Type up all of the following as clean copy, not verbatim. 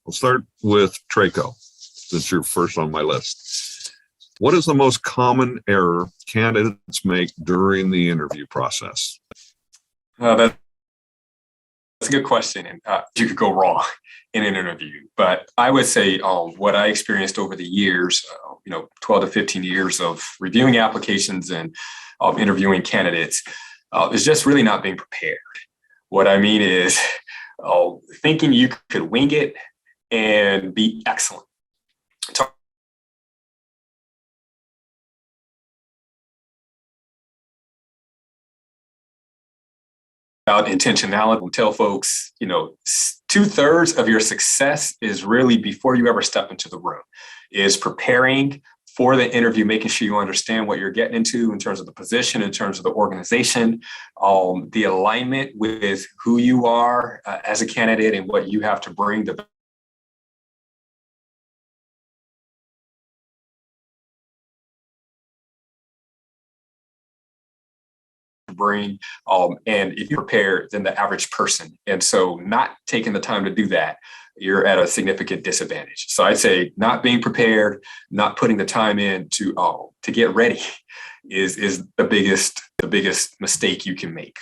We'll start with Traco, since you're first on my list. What is the most common error candidates make during the interview process? That's a good question. And you could go wrong in an interview. But I would say what I experienced over the years, 12 to 15 years of reviewing applications and interviewing candidates, is just really not being prepared. What I mean is thinking you could wing it and be excellent. About intentionality, we'll tell folks, 2/3 of your success is really before you ever step into the room, is preparing for the interview, making sure you understand what you're getting into in terms of the position, in terms of the organization, the alignment with who you are as a candidate and what you have to bring to bring. And if you prepare than the average person. And so not taking the time to do that, you're at a significant disadvantage. So I'd say not being prepared, not putting the time in to get ready is the biggest mistake you can make.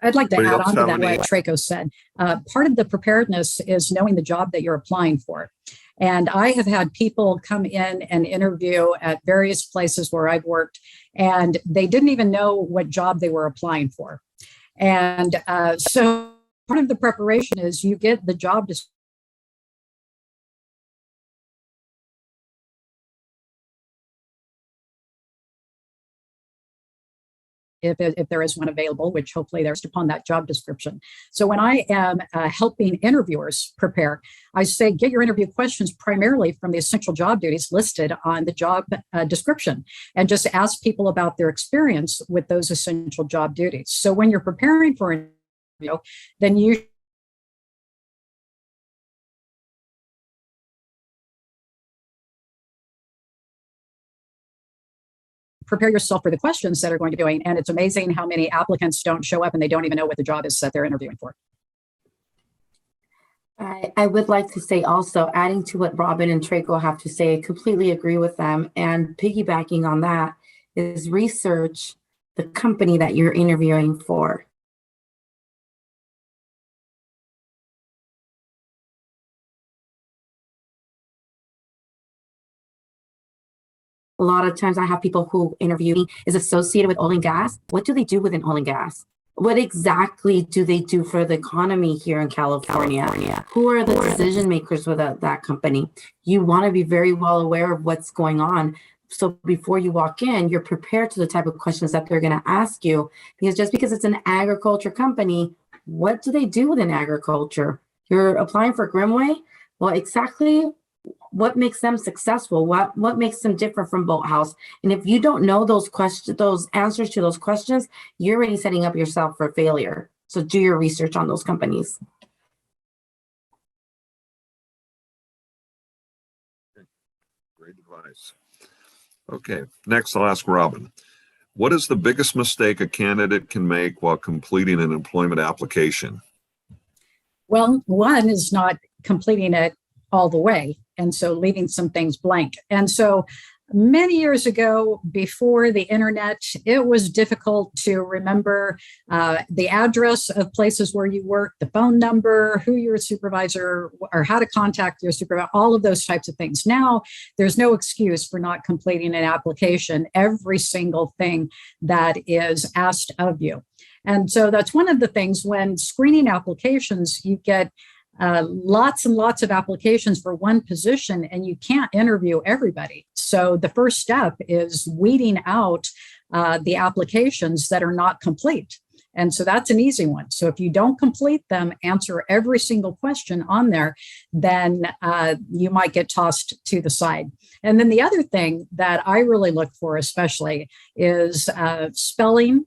I'd like to add on to that what Traco said. Part of the preparedness is knowing the job that you're applying for. And I have had people come in and interview at various places where I've worked, and they didn't even know what job they were applying for. And so part of the preparation is you get the job description. If there is one available, which hopefully there's upon that job description. So when I am helping interviewers prepare, I say, get your interview questions primarily from the essential job duties listed on the job description, and just ask people about their experience with those essential job duties. So when you're preparing for an interview, then you prepare yourself for the questions that are going to be doing. And it's amazing how many applicants don't show up and they don't even know what the job is that they're interviewing for. I would like to say also, adding to what Robin and Traco have to say, I completely agree with them. And piggybacking on that is research the company that you're interviewing for. A lot of times I have people who interview me is associated with oil and gas. What do they do within oil and gas? What exactly do they do for the economy here in California? Who are the decision makers with that company? You want to be very well aware of what's going on. So before you walk in, you're prepared to the type of questions that they're going to ask you. Because just because it's an agriculture company, what do they do within agriculture? You're applying for Grimway? Well, exactly what makes them successful? What makes them different from Boathouse? And if you don't know those questions, those answers to those questions, you're already setting up yourself for failure. So do your research on those companies. Great advice. Okay, next I'll ask Robin. What is the biggest mistake a candidate can make while completing an employment application? Well, one is not completing it all the way, and so leaving some things blank. And so many years ago, before the internet, it was difficult to remember the address of places where you work, the phone number, who your supervisor, or how to contact your supervisor, all of those types of things. Now, there's no excuse for not completing an application, every single thing that is asked of you. And so that's one of the things when screening applications, you get lots and lots of applications for one position, and you can't interview everybody. So the first step is weeding out the applications that are not complete. And so that's an easy one. So if you don't complete them, answer every single question on there, then you might get tossed to the side. And then the other thing that I really look for especially is spelling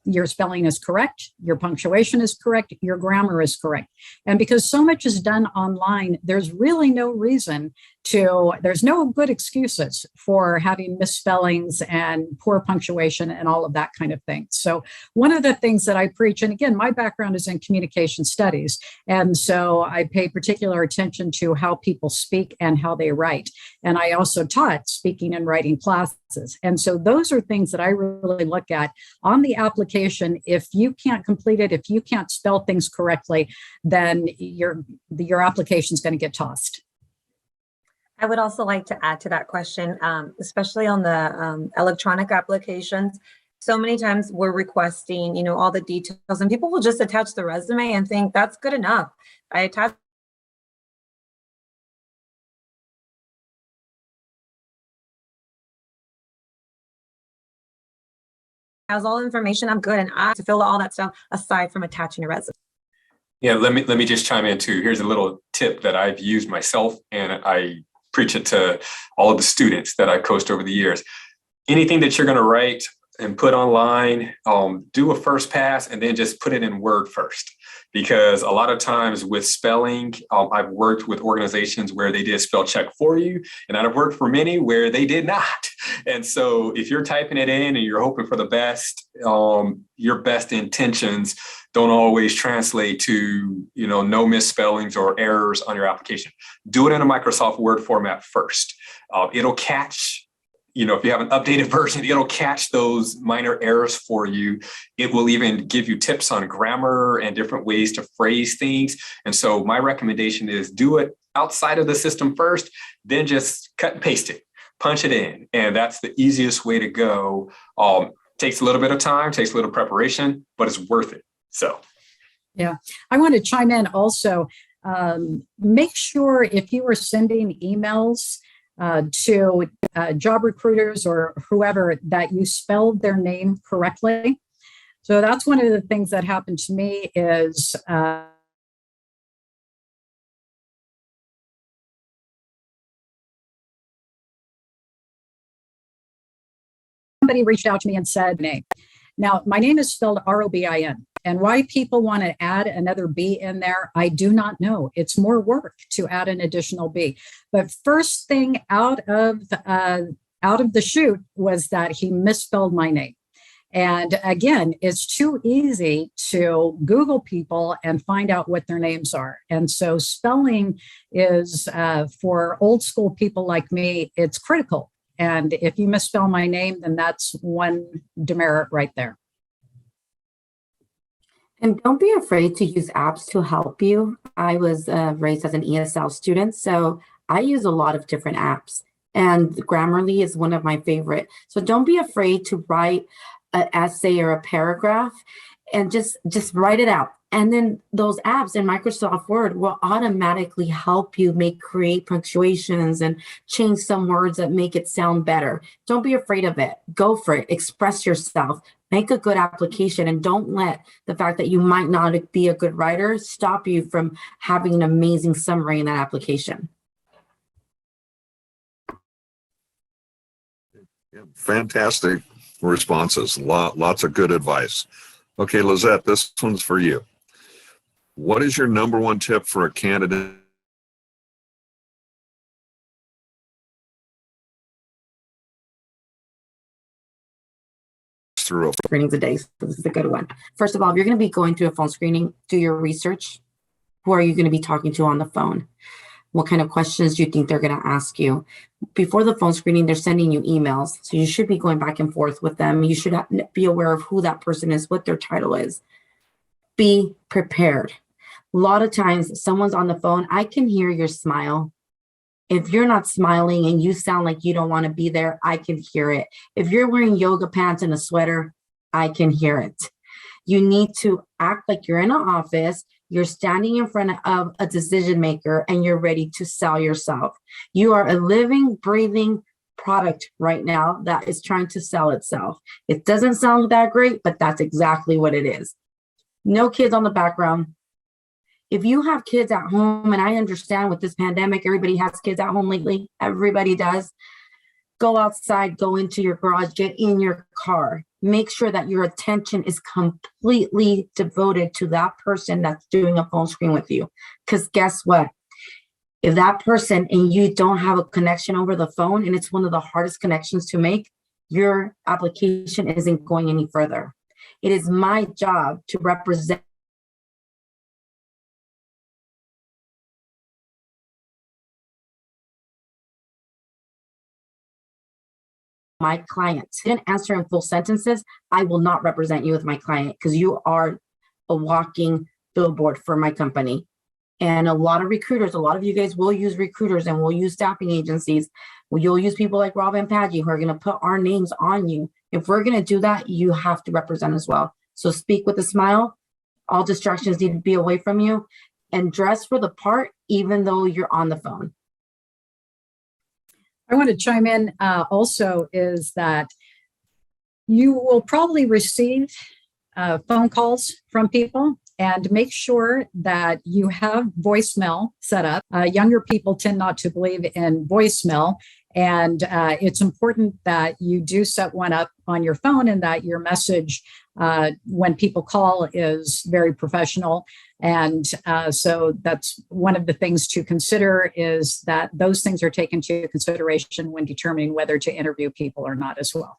your spelling is correct, your punctuation is correct, your grammar is correct. And because so much is done online, there's really no reason there's no good excuses for having misspellings and poor punctuation and all of that kind of thing. So one of the things that I preach, and again, my background is in communication studies, and so I pay particular attention to how people speak and how they write. And I also taught speaking and writing classes. And so those are things that I really look at on the application. If you can't complete it, if you can't spell things correctly, then your application is going to get tossed. I would also like to add to that question, especially on the electronic applications. So many times we're requesting, all the details, and people will just attach the resume and think that's good enough. I attach has all the information, I'm good, and I have to fill all that stuff aside from attaching a resume. Yeah, let me just chime in too. Here's a little tip that I've used myself, and I preach it to all of the students that I've coached over the years. Anything that you're going to write and put online, do a first pass and then just put it in Word first. Because a lot of times with spelling, I've worked with organizations where they did spell check for you, and I've worked for many where they did not. And so if you're typing it in and you're hoping for the best, your best intentions don't always translate to, no misspellings or errors on your application. Do it in a Microsoft Word format first. It'll catch, if you have an updated version, it'll catch those minor errors for you. It will even give you tips on grammar and different ways to phrase things. And so my recommendation is do it outside of the system first, then just cut and paste it, punch it in. And that's the easiest way to go. Takes a little bit of time, takes a little preparation, but it's worth it. So, yeah, I want to chime in also. Make sure if you are sending emails to job recruiters or whoever that you spelled their name correctly. So that's one of the things that happened to me is somebody reached out to me and said name. Now, my name is spelled Robin, and why people want to add another B in there, I do not know. It's more work to add an additional B. But first thing out of the chute was that he misspelled my name. And again, it's too easy to Google people and find out what their names are. And so spelling is, for old school people like me, it's critical. And if you misspell my name, then that's one demerit right there. And don't be afraid to use apps to help you. I was raised as an ESL student, so I use a lot of different apps. And Grammarly is one of my favorite. So don't be afraid to write an essay or a paragraph and just write it out. And then those apps in Microsoft Word will automatically help you create punctuations and change some words that make it sound better. Don't be afraid of it. Go for it. Express yourself. Make a good application, and don't let the fact that you might not be a good writer stop you from having an amazing summary in that application. Yeah, fantastic responses. Lots of good advice. Okay, Lizette, this one's for you. What is your number one tip for a candidate through a screenings a day? So this is a good one. First of all, if you're going to be going through a phone screening, do your research. Who are you going to be talking to on the phone? What kind of questions do you think they're going to ask you? Before the phone screening, they're sending you emails. So you should be going back and forth with them. You should be aware of who that person is, what their title is. Be prepared. A lot of times someone's on the phone, I can hear your smile. If you're not smiling and you sound like you don't want to be there, I can hear it. If you're wearing yoga pants and a sweater, I can hear it. You need to act like you're in an office, you're standing in front of a decision maker, and you're ready to sell yourself. You are a living, breathing product right now that is trying to sell itself. It doesn't sound that great, but that's exactly what it is. No kids on the background. If you have kids at home, and I understand with this pandemic, everybody has kids at home lately, everybody does. go outside, go into your garage, get in your car. Make sure that your attention is completely devoted to that person that's doing a phone screen with you. Because guess what? If that person and you don't have a connection over the phone, and it's one of the hardest connections to make, your application isn't going any further. It is my job to represent my clients. Didn't answer in full sentences, I will not represent you with my client because you are a walking billboard for my company. And a lot of recruiters, a lot of you guys will use recruiters and will use staffing agencies. You'll use people like Rob and Padgy who are going to put our names on you. If we're going to do that, you have to represent as well. So speak with a smile. All distractions need to be away from you, and dress for the part, even though you're on the phone. I want to chime in also is that you will probably receive phone calls from people, and make sure that you have voicemail set up. Younger people tend not to believe in voicemail, and it's important that you do set one up on your phone, and that your message when people call is very professional. And so that's one of the things to consider, is that those things are taken into consideration when determining whether to interview people or not as well.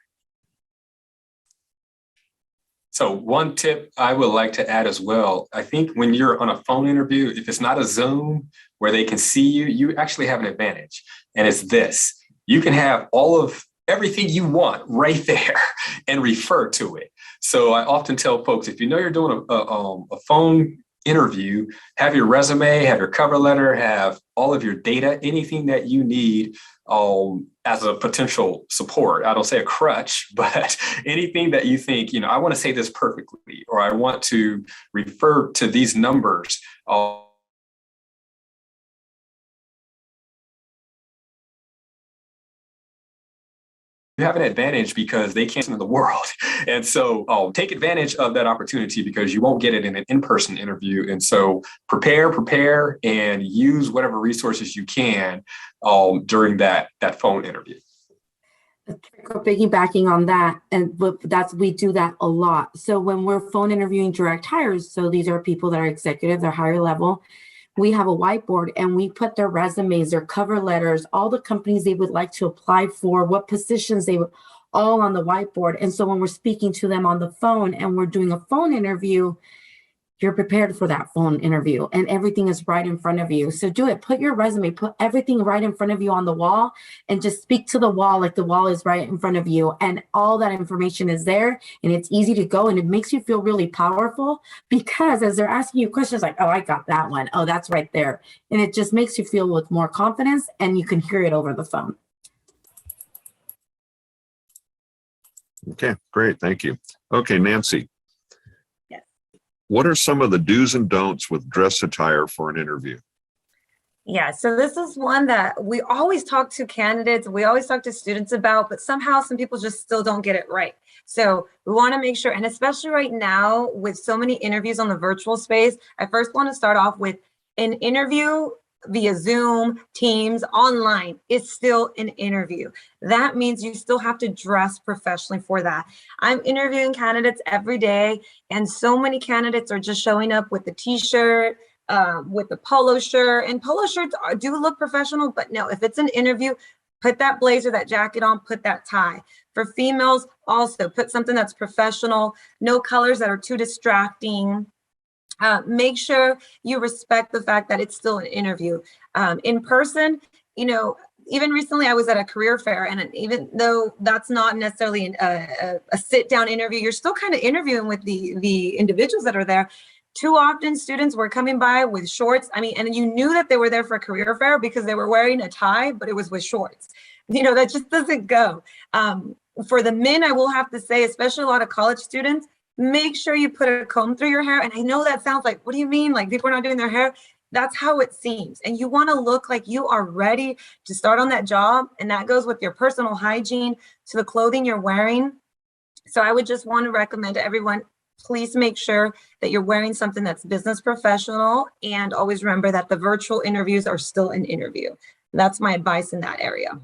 So one tip I would like to add as well, I think when you're on a phone interview, if it's not a Zoom where they can see you, you actually have an advantage. And it's this: you can have all of everything you want right there and refer to it. So I often tell folks, if you know you're doing a phone interview, have your resume, have your cover letter, have all of your data, anything that you need as a potential support. I don't say a crutch, but anything that you think, I want to say this perfectly, or I want to refer to these numbers. You have an advantage because they can't see the world. And so take advantage of that opportunity, because you won't get it in an in-person interview. And so prepare, and use whatever resources you can during that phone interview. Piggybacking on that, and we do that a lot. So when we're phone interviewing direct hires, so these are people that are executive, they're higher level, we have a whiteboard and we put their resumes, their cover letters, all the companies they would like to apply for, what positions they would, all on the whiteboard. And so when we're speaking to them on the phone and we're doing a phone interview, you're prepared for that phone interview and everything is right in front of you. So do it. Put your resume, put everything right in front of you on the wall, and just speak to the wall like the wall is right in front of you. And all that information is there, and it's easy to go, and it makes you feel really powerful, because as they're asking you questions like, oh, I got that one. Oh, that's right there. And it just makes you feel with more confidence, and you can hear it over the phone. Okay, great. Thank you. Okay, Nancy. What are some of the do's and don'ts with dress attire for an interview? Yeah, so this is one that we always talk to candidates, we always talk to students about, but somehow some people just still don't get it right. So we want to make sure, and especially right now with so many interviews on the virtual space, I first want to start off with an interview via Zoom, Teams, online is still an interview. That means you still have to dress professionally for that. I'm interviewing candidates every day, and so many candidates are just showing up with the t-shirt, with the polo shirt, and polo shirts do look professional, but no, if it's an interview, put that blazer, that jacket on, put that tie. For females, also put something that's professional, no colors that are too distracting. Make sure you respect the fact that it's still an interview. In person, even recently I was at a career fair, and even though that's not necessarily a sit-down interview, you're still kind of interviewing with the individuals that are there. Too often students were coming by with shorts. And you knew that they were there for a career fair because they were wearing a tie, but it was with shorts. That just doesn't go. For the men, I will have to say, especially a lot of college students, make sure you put a comb through your hair. And I know that sounds like, what do you mean? Like people are not doing their hair? That's how it seems. And you want to look like you are ready to start on that job. And that goes with your personal hygiene to the clothing you're wearing. So I would just want to recommend to everyone, please make sure that you're wearing something that's business professional, and always remember that the virtual interviews are still an interview. That's my advice in that area.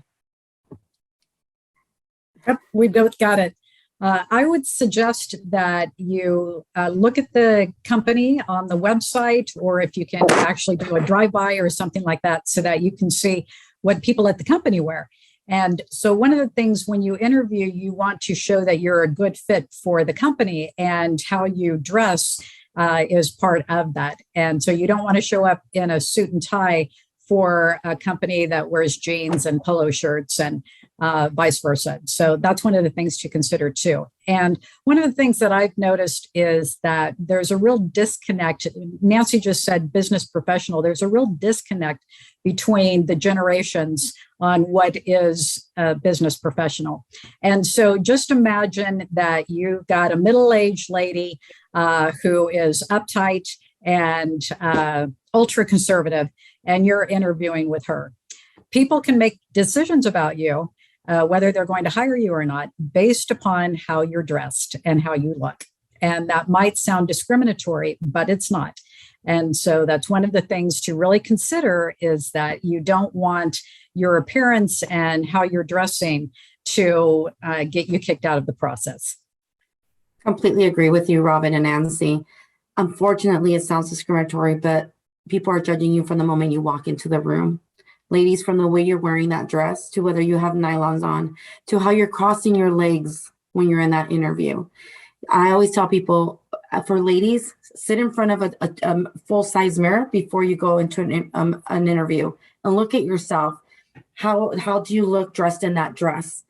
Yep, we both got it. I would suggest that you look at the company on the website, or if you can actually do a drive-by or something like that, so that you can see what people at the company wear. And so one of the things when you interview, you want to show that you're a good fit for the company, and how you dress is part of that. And so you don't want to show up in a suit and tie for a company that wears jeans and polo shirts, and vice versa. So that's one of the things to consider too. And one of the things that I've noticed is that there's a real disconnect. Nancy just said business professional. There's a real disconnect between the generations on what is a business professional. And so just imagine that you've got a middle-aged lady who is uptight and ultra conservative, and you're interviewing with her. People can make decisions about you, whether they're going to hire you or not, based upon how you're dressed and how you look. And that might sound discriminatory, but it's not. And so that's one of the things to really consider, is that you don't want your appearance and how you're dressing to get you kicked out of the process. Completely agree with you, Robin and Nancy. Unfortunately, it sounds discriminatory, but people are judging you from the moment you walk into the room. Ladies, from the way you're wearing that dress, to whether you have nylons on, to how you're crossing your legs when you're in that interview. I always tell people, for ladies, sit in front of a full-size mirror before you go into an interview, and look at yourself. How do you look dressed in that dress?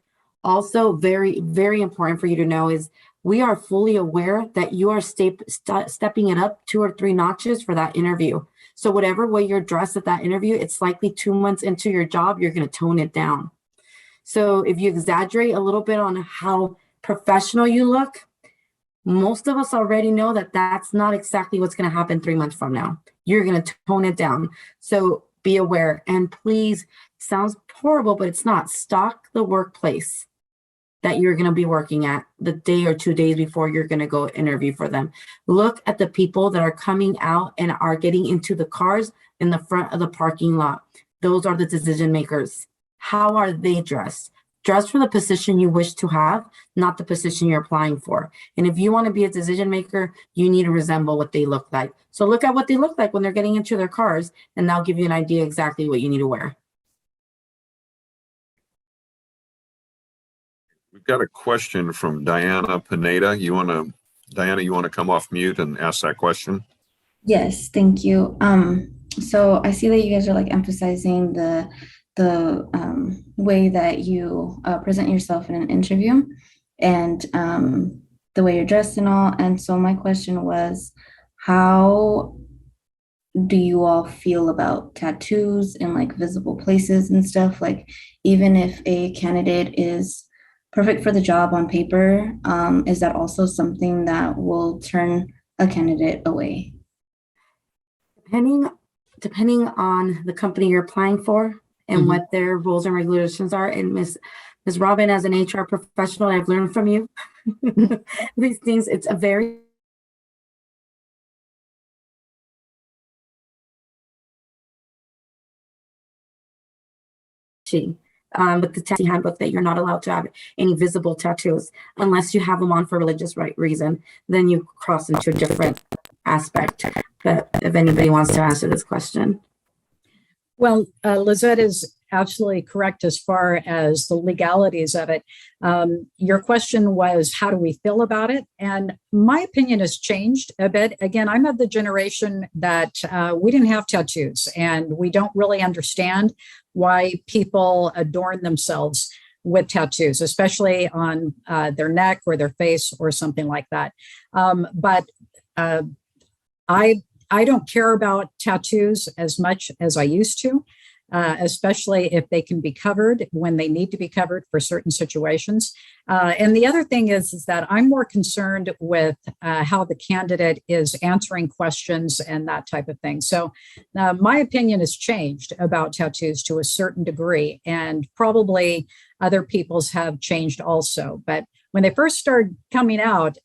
Also, very, very important for you to know is we are fully aware that you are stepping it up 2 or 3 notches for that interview. So whatever way you're dressed at that interview, it's likely 2 months into your job, you're going to tone it down. So if you exaggerate a little bit on how professional you look, most of us already know that that's not exactly what's going to happen 3 months from now. You're going to tone it down. So be aware. And please, sounds horrible, but it's not. Stalk the workplace that you're going to be working at the day or 2 days before you're going to go interview for them. Look at the people that are coming out and are getting into the cars in the front of the parking lot. Those are the decision makers. How are they dressed? Dress for the position you wish to have, not the position you're applying for. And if you want to be a decision maker, you need to resemble what they look like. So look at what they look like when they're getting into their cars, and that'll give you an idea exactly what you need to wear. We've got a question from Diana Pineda. Diana, you want to come off mute and ask that question? Yes, thank you. So I see that you guys are like emphasizing the way that you present yourself in an interview, and the way you're dressed and all. And so my question was, how do you all feel about tattoos in like visible places and stuff? Like, even if a candidate is perfect for the job on paper, is that also something that will turn a candidate away? Depending on the company you're applying for and what their rules and regulations are. And Ms. Robin, as an HR professional, I've learned from you these things. It's a very with the tattoo handbook that you're not allowed to have any visible tattoos unless you have them on for religious reason. Then you cross into a different aspect. But if anybody wants to answer this question. Well, Lizette is absolutely correct as far as the legalities of it. Your question was, how do we feel about it? And my opinion has changed a bit. Again, I'm of the generation that we didn't have tattoos, and we don't really understand why people adorn themselves with tattoos, especially on their neck or their face or something like that. But I don't care about tattoos as much as I used to, especially if they can be covered when they need to be covered for certain situations. And the other thing is that I'm more concerned with how the candidate is answering questions and that type of thing. So my opinion has changed about tattoos to a certain degree, and probably other people's have changed also. But when they first started coming out,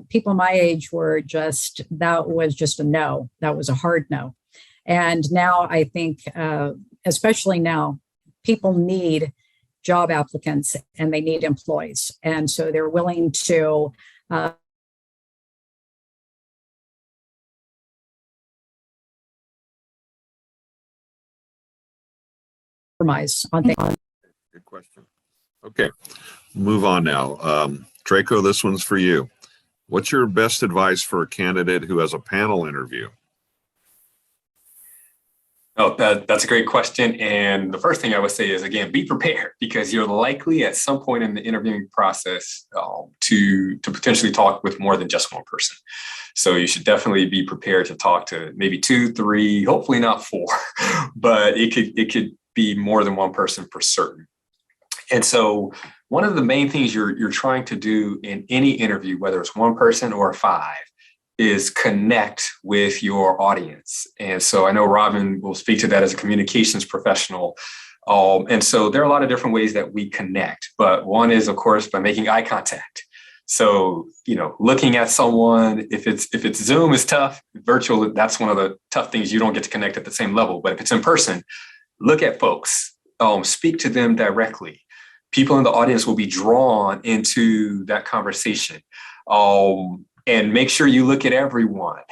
people my age were that was just a no. That was a hard no. And now I think, especially now, people need job applicants and they need employees. And so they're willing to compromise on things. Good question. Okay, move on now. Draco, this one's for you. What's your best advice for a candidate who has a panel interview? Oh, that's a great question. And the first thing I would say is, again, be prepared, because you're likely at some point in the interviewing process to potentially talk with more than just one person. So you should definitely be prepared to talk to maybe 2, 3, hopefully not 4, but it could be more than one person for certain. And so one of the main things you're trying to do in any interview, whether it's one person or 5, is connect with your audience. And so I know Robin will speak to that as a communications professional. And so there are a lot of different ways that we connect, but one is, of course, by making eye contact. So, looking at someone, if it's Zoom is tough, virtual, that's one of the tough things. You don't get to connect at the same level, but if it's in person, look at folks, speak to them directly. People in the audience will be drawn into that conversation. And make sure you look at everyone.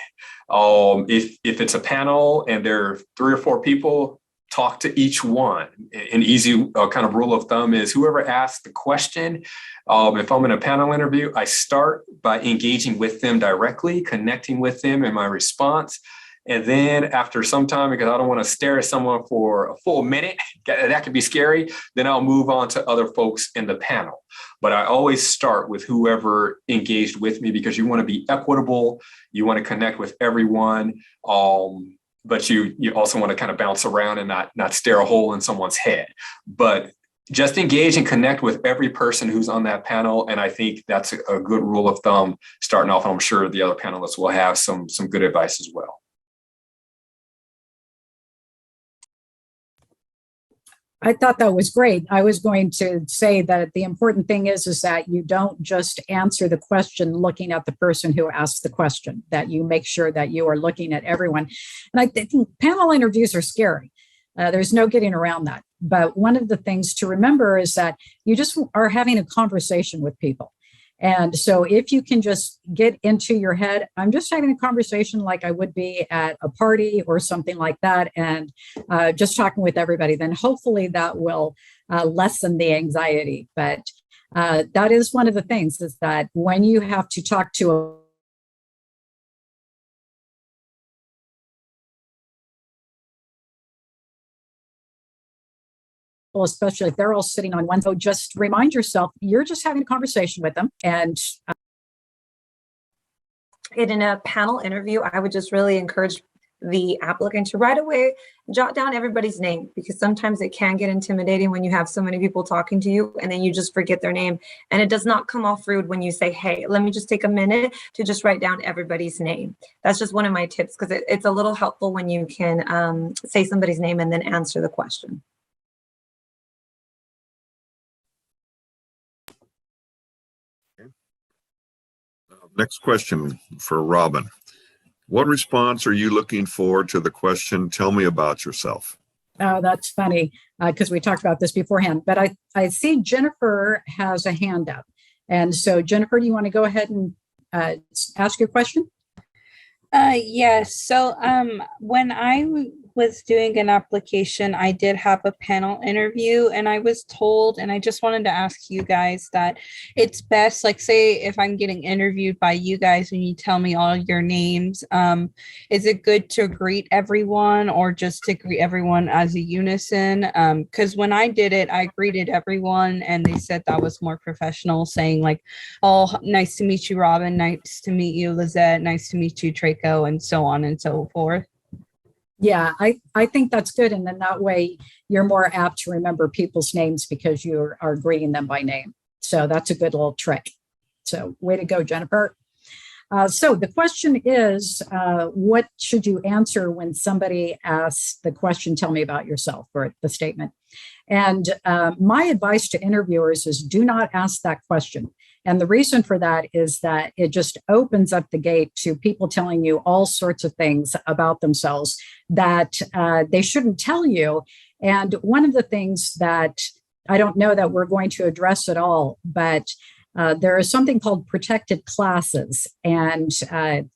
If it's a panel and there are 3 or 4 people, talk to each one. An easy kind of rule of thumb is whoever asks the question, if I'm in a panel interview, I start by engaging with them directly, connecting with them in my response. And then after some time, because I don't want to stare at someone for a full minute, that could be scary, then I'll move on to other folks in the panel. But I always start with whoever engaged with me, because you want to be equitable. You want to connect with everyone. But you also want to kind of bounce around and not stare a hole in someone's head. But just engage and connect with every person who's on that panel. And I think that's a good rule of thumb starting off. And I'm sure the other panelists will have some good advice as well. I thought that was great. I was going to say that the important thing is that you don't just answer the question looking at the person who asked the question, that you make sure that you are looking at everyone. And I think panel interviews are scary. There's no getting around that. But one of the things to remember is that you just are having a conversation with people. And so if you can just get into your head, I'm just having a conversation like I would be at a party or something like that, and just talking with everybody, then hopefully that will lessen the anxiety. But that is one of the things, is that when you have to talk to especially if they're all sitting on one. So just remind yourself, you're just having a conversation with them. And in a panel interview, I would just really encourage the applicant to right away jot down everybody's name, because sometimes it can get intimidating when you have so many people talking to you and then you just forget their name. And it does not come off rude when you say, hey, let me just take a minute to just write down everybody's name. That's just one of my tips, because it's a little helpful when you can say somebody's name and then answer the question. Next question for Robin. What response are you looking for to the question, tell me about yourself? Oh, that's funny, because we talked about this beforehand. But I see Jennifer has a hand up. And so, Jennifer, do you want to go ahead and ask your question? Yes. So when I was doing an application, I did have a panel interview, and I was told, and I just wanted to ask you guys, that it's best, like, say if I'm getting interviewed by you guys and you tell me all your names, is it good to greet everyone or just to greet everyone as a unison? Because when I did it, I greeted everyone and they said that was more professional, saying like, oh, nice to meet you, Robin. Nice to meet you, Lizette. Nice to meet you, Draco, and so on and so forth. Yeah, I think that's good. And then that way you're more apt to remember people's names because you are greeting them by name. So that's a good little trick. So way to go, Jennifer. So the question is, what should you answer when somebody asks the question, tell me about yourself, or the statement? And my advice to interviewers is do not ask that question. And the reason for that is that it just opens up the gate to people telling you all sorts of things about themselves that they shouldn't tell you. And one of the things that I don't know that we're going to address it all, but there is something called protected classes, and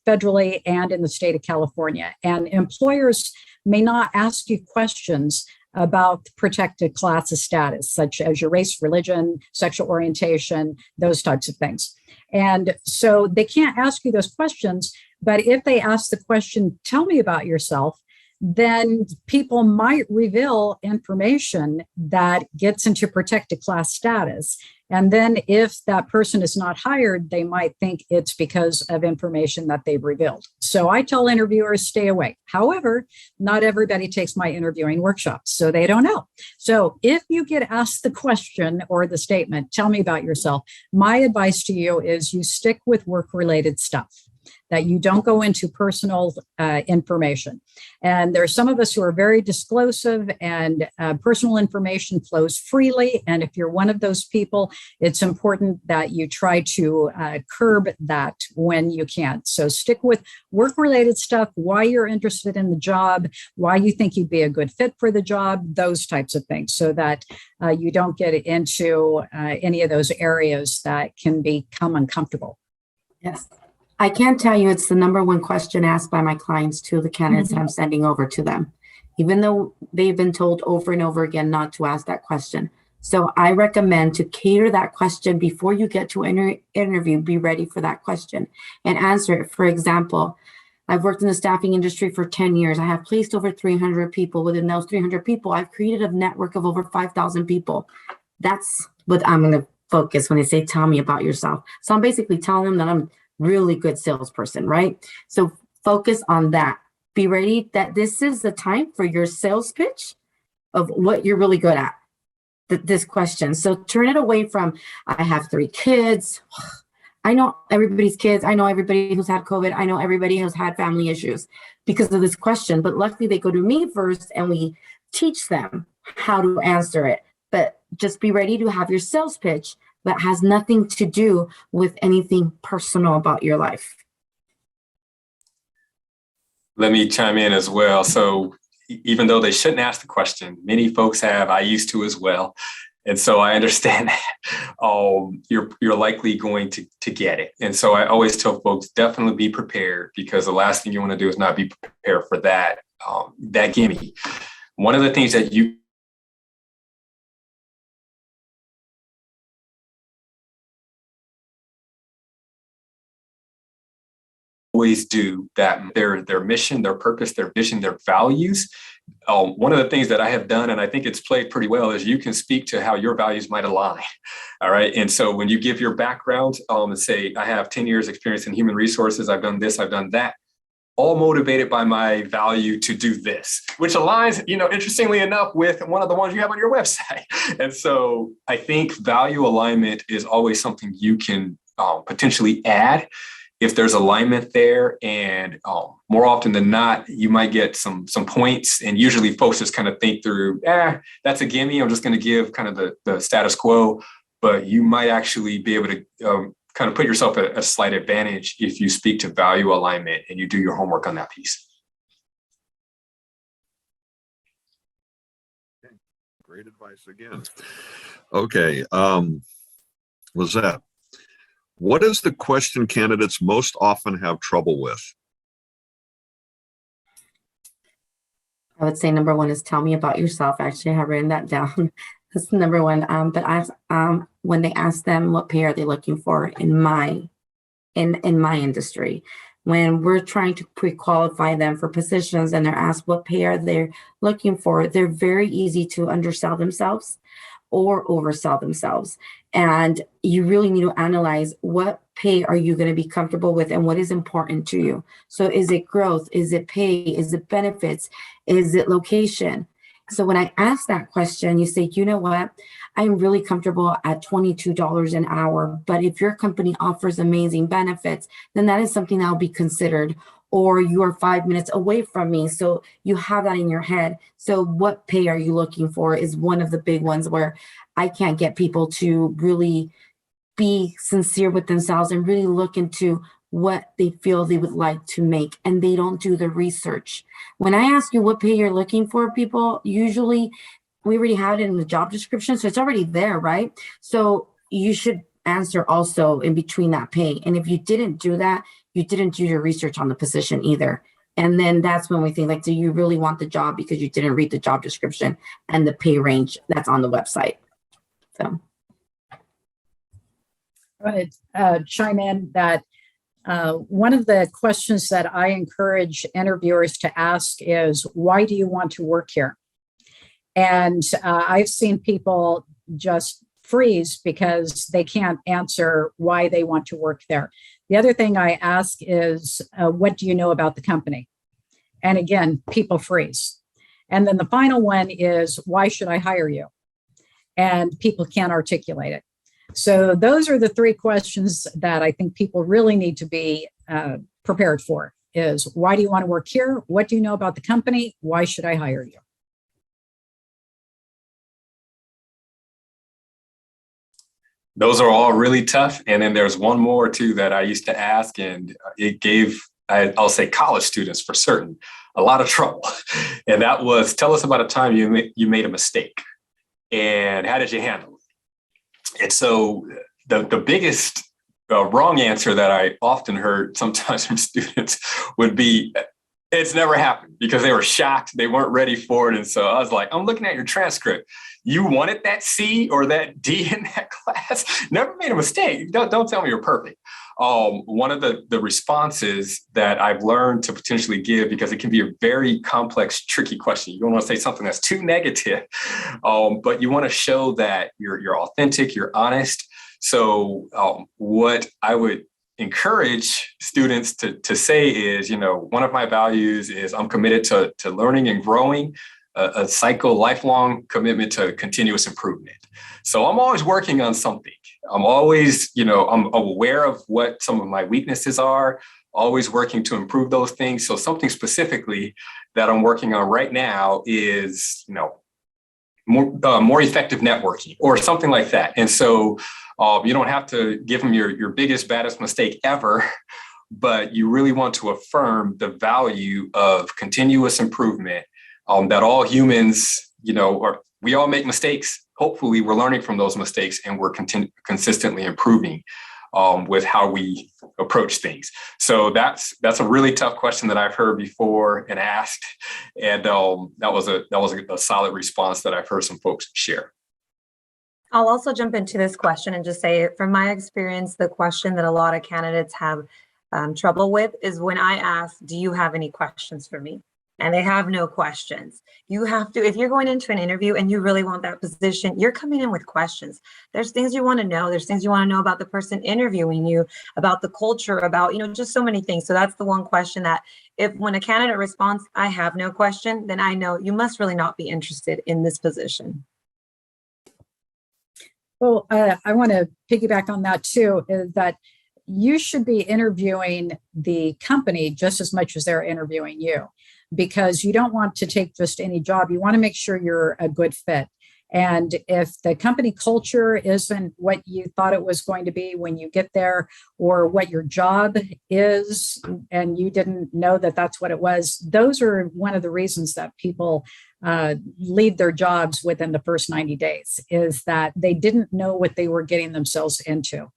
federally and in the state of California. And employers may not ask you questions about protected classes status, such as your race, religion, sexual orientation, those types of things. And so they can't ask you those questions, but if they ask the question, tell me about yourself, then people might reveal information that gets into protected class status. And then if that person is not hired, they might think it's because of information that they've revealed. So I tell interviewers, stay away. However, not everybody takes my interviewing workshops, so they don't know. So if you get asked the question or the statement, tell me about yourself, my advice to you is you stick with work-related stuff, that you don't go into personal information. And there are some of us who are very disclosive, and personal information flows freely. And if you're one of those people, it's important that you try to curb that when you can. So stick with work-related stuff, why you're interested in the job, why you think you'd be a good fit for the job, those types of things, so that you don't get into any of those areas that can become uncomfortable. Yes. I can tell you it's the number one question asked by my clients to the candidates that I'm sending over to them, even though they've been told over and over again not to ask that question. So I recommend to cater that question before you get to an interview. Be ready for that question and answer it. For example, I've worked in the staffing industry for 10 years. I have placed over 300 people. Within those 300 people, I've created a network of over 5,000 people. That's what I'm going to focus when they say, tell me about yourself. So I'm basically telling them that I'm really good salesperson, right? So focus on that. Be ready that this is the time for your sales pitch of what you're really good at, this question. So turn it away from, I have 3 kids. I know everybody's kids. I know everybody who's had COVID. I know everybody who's had family issues because of this question. But luckily they go to me first and we teach them how to answer it. But just be ready to have your sales pitch that has nothing to do with anything personal about your life. Let me chime in as well. So even though they shouldn't ask the question, many folks have, I used to as well. And so I understand that you're likely going to get it. And so I always tell folks, definitely be prepared, because the last thing you want to do is not be prepared for that gimme. One of the things that you always do, that their mission, their purpose, their vision, their values. One of the things that I have done, and I think it's played pretty well, is you can speak to how your values might align. All right. And so when you give your background and say, I have 10 years experience in human resources, I've done this, I've done that, all motivated by my value to do this, which aligns, interestingly enough, with one of the ones you have on your website. And so I think value alignment is always something you can potentially add if there's alignment there. And more often than not, you might get some points. And usually folks just kind of think through, that's a gimme. I'm just going to give kind of the status quo. But you might actually be able to kind of put yourself at a slight advantage if you speak to value alignment and you do your homework on that piece. Great advice again. Okay. Lizette, what is the question candidates most often have trouble with? I would say number one is tell me about yourself. Actually, I have written that down. That's number one. But when they ask them what pay are they looking for in my industry, when we're trying to pre-qualify them for positions and they're asked what pay are they looking for, they're very easy to undersell themselves or oversell themselves. And you really need to analyze what pay are you going to be comfortable with and what is important to you. So is it growth? Is it pay? Is it benefits? Is it location? So when I ask that question, you say, you know what, I'm really comfortable at $22 an hour, but if your company offers amazing benefits, then that is something that will be considered. Or you are 5 minutes away from me, so you have that in your head. So what pay are you looking for is one of the big ones where I can't get people to really be sincere with themselves and really look into what they feel they would like to make, and they don't do the research. When I ask you what pay you're looking for, people, usually we already have it in the job description, so it's already there, right? So you should answer also in between that pay. And if you didn't do that, you didn't do your research on the position either. And then that's when we think, like, do you really want the job because you didn't read the job description and the pay range that's on the website? So I want to chime in that one of the questions that I encourage interviewers to ask is, why do you want to work here? And I've seen people just freeze because they can't answer why they want to work there. The other thing I ask is, what do you know about the company? And again, people freeze. And then the final one is, why should I hire you? And people can't articulate it. So those are the three questions that I think people really need to be prepared for is, why do you want to work here? What do you know about the company? Why should I hire you? Those are all really tough. And then there's one more too that I used to ask, and it gave, I'll say college students for certain, a lot of trouble. And that was, tell us about a time you made a mistake and how did you handle it? And so the biggest wrong answer that I often heard sometimes from students would be, it's never happened, because they were shocked. They weren't ready for it. And so I was like, I'm looking at your transcript. You wanted that C or that D in that class? Never made a mistake. Don't tell me you're perfect. One of the responses that I've learned to potentially give, because it can be a very complex, tricky question. You don't want to say something that's too negative, but you want to show that you're authentic, you're honest. So what I would encourage students to say is, one of my values is I'm committed to learning and growing, a lifelong commitment to continuous improvement. So I'm always working on something. I'm always, I'm aware of what some of my weaknesses are, always working to improve those things. So something specifically that I'm working on right now is, more effective networking or something like that. And so you don't have to give them your biggest, baddest mistake ever, but you really want to affirm the value of continuous improvement, that all humans, we all make mistakes. Hopefully we're learning from those mistakes and we're consistently improving with how we approach things. So that's a really tough question that I've heard before and asked. And that was a solid response that I've heard some folks share. I'll also jump into this question and just say, from my experience, the question that a lot of candidates have trouble with is when I ask, do you have any questions for me? And they have no questions. You have to, if you're going into an interview and you really want that position, you're coming in with questions. There's things you want to know. There's things you want to know about the person interviewing you, about the culture, about, just so many things. So that's the one question that when a candidate responds, I have no question, then I know you must really not be interested in this position. Well, I want to piggyback on that too, is that you should be interviewing the company just as much as they're interviewing you, because you don't want to take just any job. You want to make sure you're a good fit. And if the company culture isn't what you thought it was going to be when you get there, or what your job is, and you didn't know that that's what it was, those are one of the reasons that people leave their jobs within the first 90 days, is that they didn't know what they were getting themselves into.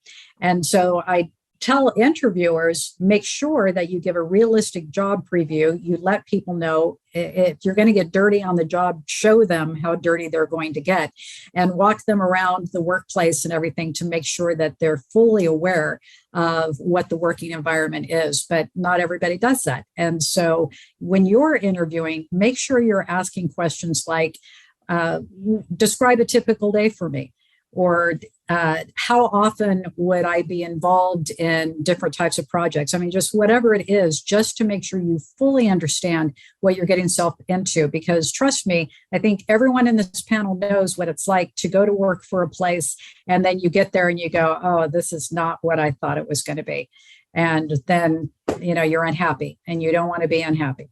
And so I tell interviewers, make sure that you give a realistic job preview. You let people know if you're going to get dirty on the job, show them how dirty they're going to get, and walk them around the workplace and everything to make sure that they're fully aware of what the working environment is. But not everybody does that. And so when you're interviewing, make sure you're asking questions like, describe a typical day for me, or how often would I be involved in different types of projects? I mean, just whatever it is, just to make sure you fully understand what you're getting yourself into. Because trust me, I think everyone in this panel knows what it's like to go to work for a place, and then you get there and you go, oh, this is not what I thought it was going to be. And then, you're unhappy, and you don't want to be unhappy.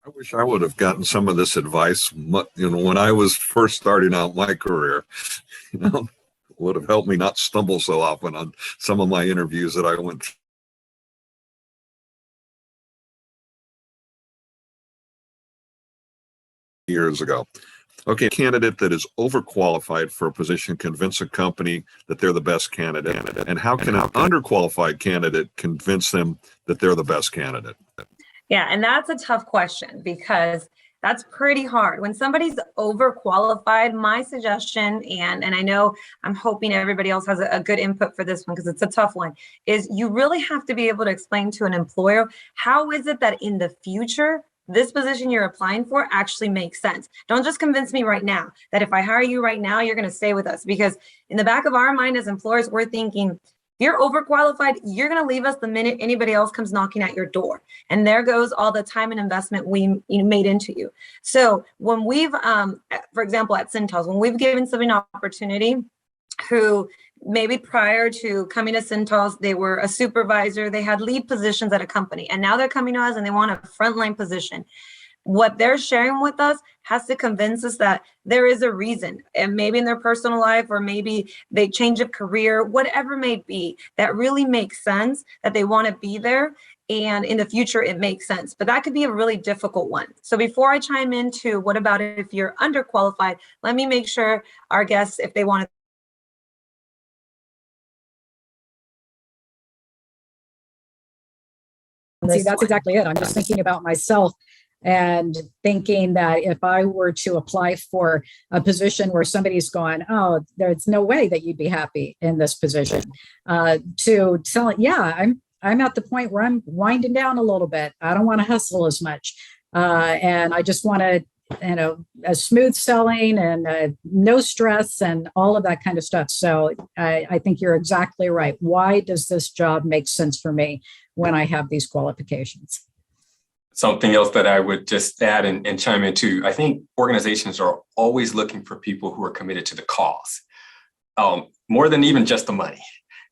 I wish I would have gotten some of this advice, when I was first starting out my career. Would have helped me not stumble so often on some of my interviews that I went through. years ago. Okay, a candidate that is overqualified for a position convince a company that they're the best candidate, and how can an underqualified candidate convince them that they're the best candidate? Yeah, and that's a tough question because that's pretty hard. When somebody's overqualified, my suggestion, and I know I'm hoping everybody else has a good input for this one because it's a tough one, is you really have to be able to explain to an employer, how is it that in the future, this position you're applying for actually makes sense. Don't just convince me right now that if I hire you right now, you're going to stay with us. Because in the back of our mind as employers, we're thinking, if you're overqualified, you're going to leave us the minute anybody else comes knocking at your door. And there goes all the time and investment we made into you. So when we've, for example, at Cintas, when we've given somebody an opportunity who maybe prior to coming to Cintas, they were a supervisor, they had lead positions at a company, and now they're coming to us and they want a frontline position. What they're sharing with us has to convince us that there is a reason, and maybe in their personal life, or maybe they change of career, whatever may be, that really makes sense, that they want to be there. And in the future, it makes sense. But that could be a really difficult one. So before I chime into what about if you're underqualified, let me make sure our guests, if they want to. See, that's exactly it. I'm just thinking about myself and thinking that if I were to apply for a position where somebody's going, oh, there's no way that you'd be happy in this position, to tell it, yeah, I'm at the point where I'm winding down a little bit. I don't want to hustle as much. And I just want to, a smooth selling and no stress and all of that kind of stuff. So I think you're exactly right. Why does this job make sense for me when I have these qualifications? Something else that I would just add and chime into, I think organizations are always looking for people who are committed to the cause, more than even just the money.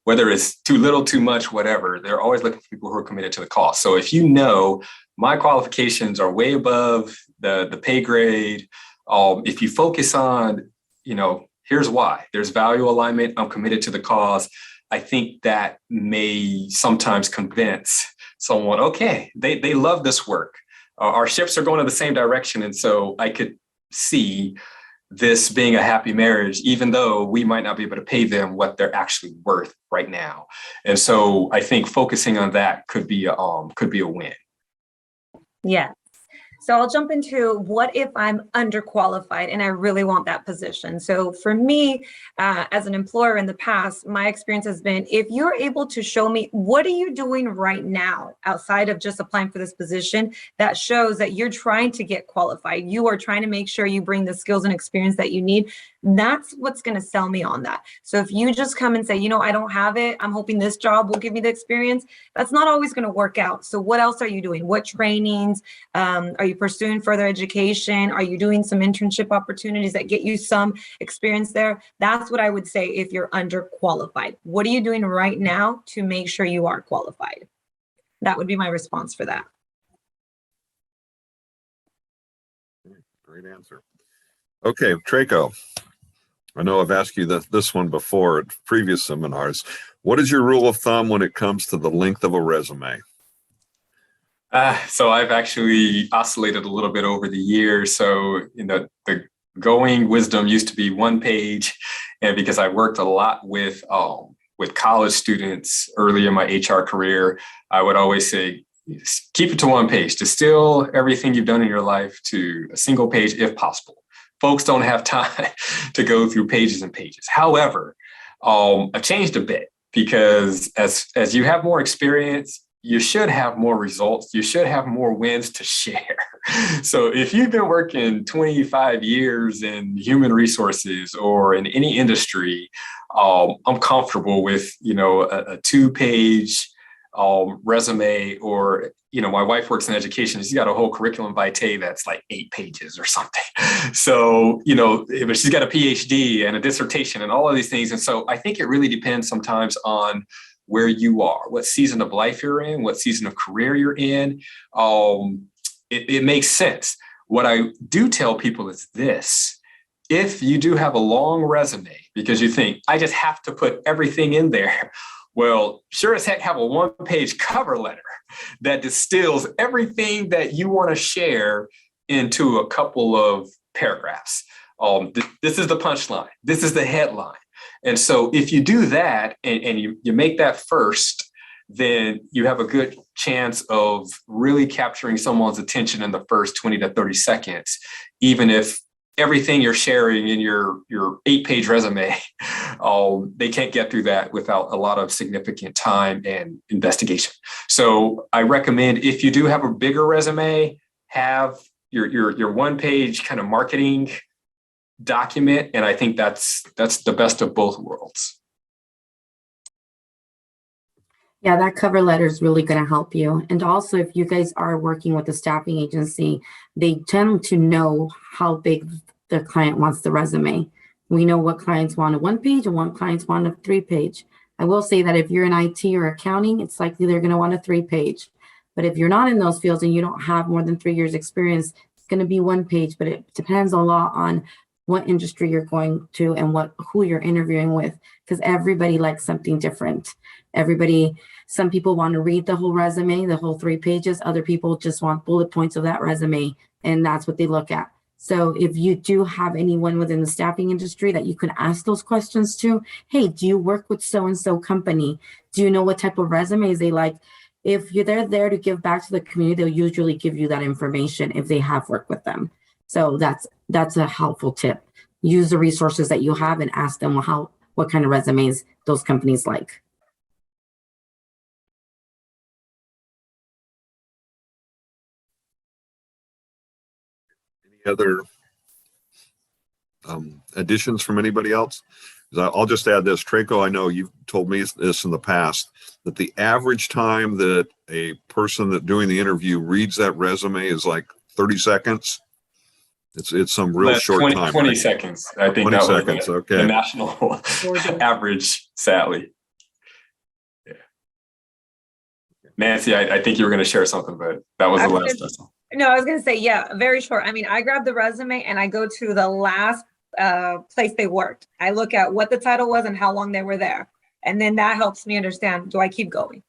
Whether it's too little, too much, whatever, they're always looking for people who are committed to the cause. So if you know my qualifications are way above the pay grade, if you focus on, here's why, there's value alignment, I'm committed to the cause, I think that may sometimes convince someone, okay, they love this work. Our ships are going in the same direction. And so I could see this being a happy marriage, even though we might not be able to pay them what they're actually worth right now. And so I think focusing on that could be a win. Yeah. So I'll jump into what if I'm underqualified and I really want that position. So for me, as an employer in the past, my experience has been, if you're able to show me, what are you doing right now outside of just applying for this position, that shows that you're trying to get qualified. You are trying to make sure you bring the skills and experience that you need. That's what's going to sell me on that. So if you just come and say, I don't have it, I'm hoping this job will give me the experience, that's not always going to work out. So what else are you doing? What trainings? Are you pursuing further education? Are you doing some internship opportunities that get you some experience there? That's what I would say if you're underqualified. What are you doing right now to make sure you are qualified? That would be my response for that. Great answer. Okay, Traco. I know I've asked you this one before at previous seminars. What is your rule of thumb when it comes to the length of a resume? So I've actually oscillated a little bit over the years. So, the going wisdom used to be 1 page. And because I worked a lot with college students early in my HR career, I would always say, keep it to 1 page, distill everything you've done in your life to a single page if possible. Folks don't have time to go through pages and pages. However, I've changed a bit because as you have more experience, you should have more results. You should have more wins to share. So if you've been working 25 years in human resources or in any industry, I'm comfortable with, a 2-page resume, or, my wife works in education. She's got a whole curriculum vitae that's like 8 pages or something. So, but she's got a PhD and a dissertation and all of these things. And so I think it really depends sometimes on where you are, what season of life you're in, what season of career you're in. It makes sense. What I do tell people is this: if you do have a long resume because you think, I just have to put everything in there, well, sure as heck have a 1-page cover letter that distills everything that you want to share into a couple of paragraphs. This is the punchline. This is the headline. And so if you do that and you make that first, then you have a good chance of really capturing someone's attention in the first 20 to 30 seconds, even if everything you're sharing in your 8-page resume, they can't get through that without a lot of significant time and investigation. So I recommend, if you do have a bigger resume, have your 1-page kind of marketing document. And I think that's the best of both worlds. Yeah, that cover letter is really going to help you. And also, if you guys are working with a staffing agency, they tend to know how big the client wants the resume. We know what clients want a 1-page and what clients want a 3-page. I will say that if you're in IT or accounting, it's likely they're going to want a 3-page. But if you're not in those fields and you don't have more than 3 years experience, it's going to be 1-page, but it depends a lot on what industry you're going to and who you're interviewing with, because everybody likes something different. Some people want to read the whole resume, the whole 3 pages. Other people just want bullet points of that resume, and that's what they look at. So if you do have anyone within the staffing industry that you can ask those questions to, hey, do you work with so-and-so company? Do you know what type of resumes they like? If they're there to give back to the community, they'll usually give you that information if they have worked with them. So that's a helpful tip. Use the resources that you have and ask them what kind of resumes those companies like. Any other additions from anybody else? I'll just add this. Traco, I know you've told me this in the past, that the average time that a person that doing the interview reads that resume is like 30 seconds. It's some real short time. 20 seconds. I think 20 that seconds, was the okay. national average, sadly. Yeah. Nancy, I think you were going to share something, but that was the last person. No, I was going to say, yeah, very short. I mean, I grab the resume and I go to the last place they worked. I look at what the title was and how long they were there. And then that helps me understand, do I keep going?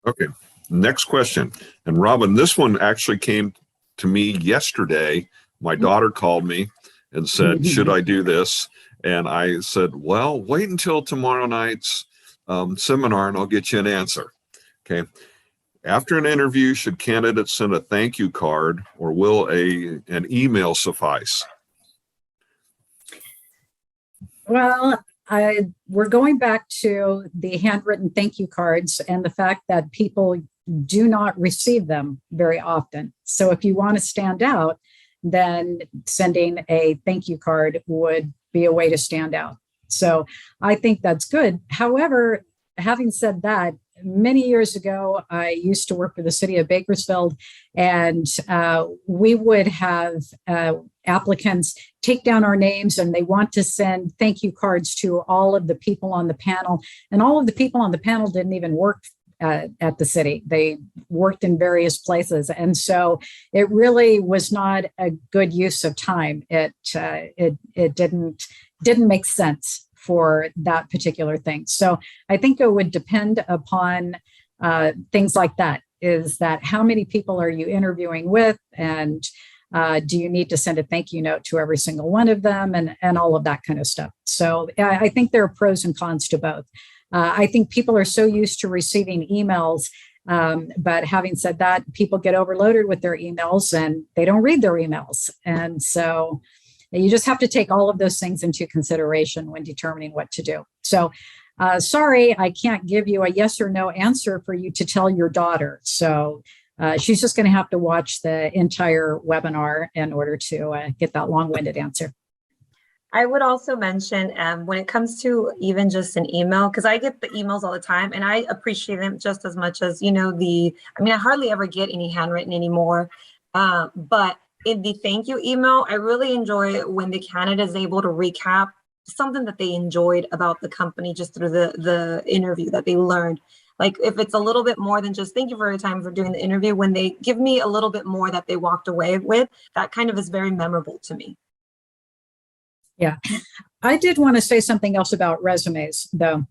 Okay. Next question. And Robin, this one actually came to me yesterday. My daughter called me and said, should I do this? And I said, well, wait until tomorrow night's seminar and I'll get you an answer. Okay. After an interview, should candidates send a thank you card or will an email suffice? Well, we're going back to the handwritten thank you cards and the fact that people do not receive them very often. So if you want to stand out, then sending a thank you card would be a way to stand out. So I think that's good. However, having said that, many years ago, I used to work for the city of Bakersfield, and we would have applicants take down our names and they want to send thank you cards to all of the people on the panel. And all of the people on the panel didn't even work at the city. They worked in various places. And so it really was not a good use of time. It didn't make sense for that particular thing. So I think it would depend upon things like that. Is that how many people are you interviewing with? And do you need to send a thank you note to every single one of them and all of that kind of stuff? So I think there are pros and cons to both. I think people are so used to receiving emails, but having said that, people get overloaded with their emails and they don't read their emails. And so you just have to take all of those things into consideration when determining what to do. So sorry, I can't give you a yes or no answer for you to tell your daughter. So she's just going to have to watch the entire webinar in order to get that long-winded answer. I would also mention when it comes to even just an email, because I get the emails all the time and I appreciate them just as much as, I hardly ever get any handwritten anymore. But in the thank you email, I really enjoy when the candidate is able to recap something that they enjoyed about the company just through the interview that they learned. Like if it's a little bit more than just thank you for your time for doing the interview, when they give me a little bit more that they walked away with, that kind of is very memorable to me. Yeah, I did want to say something else about resumes, though.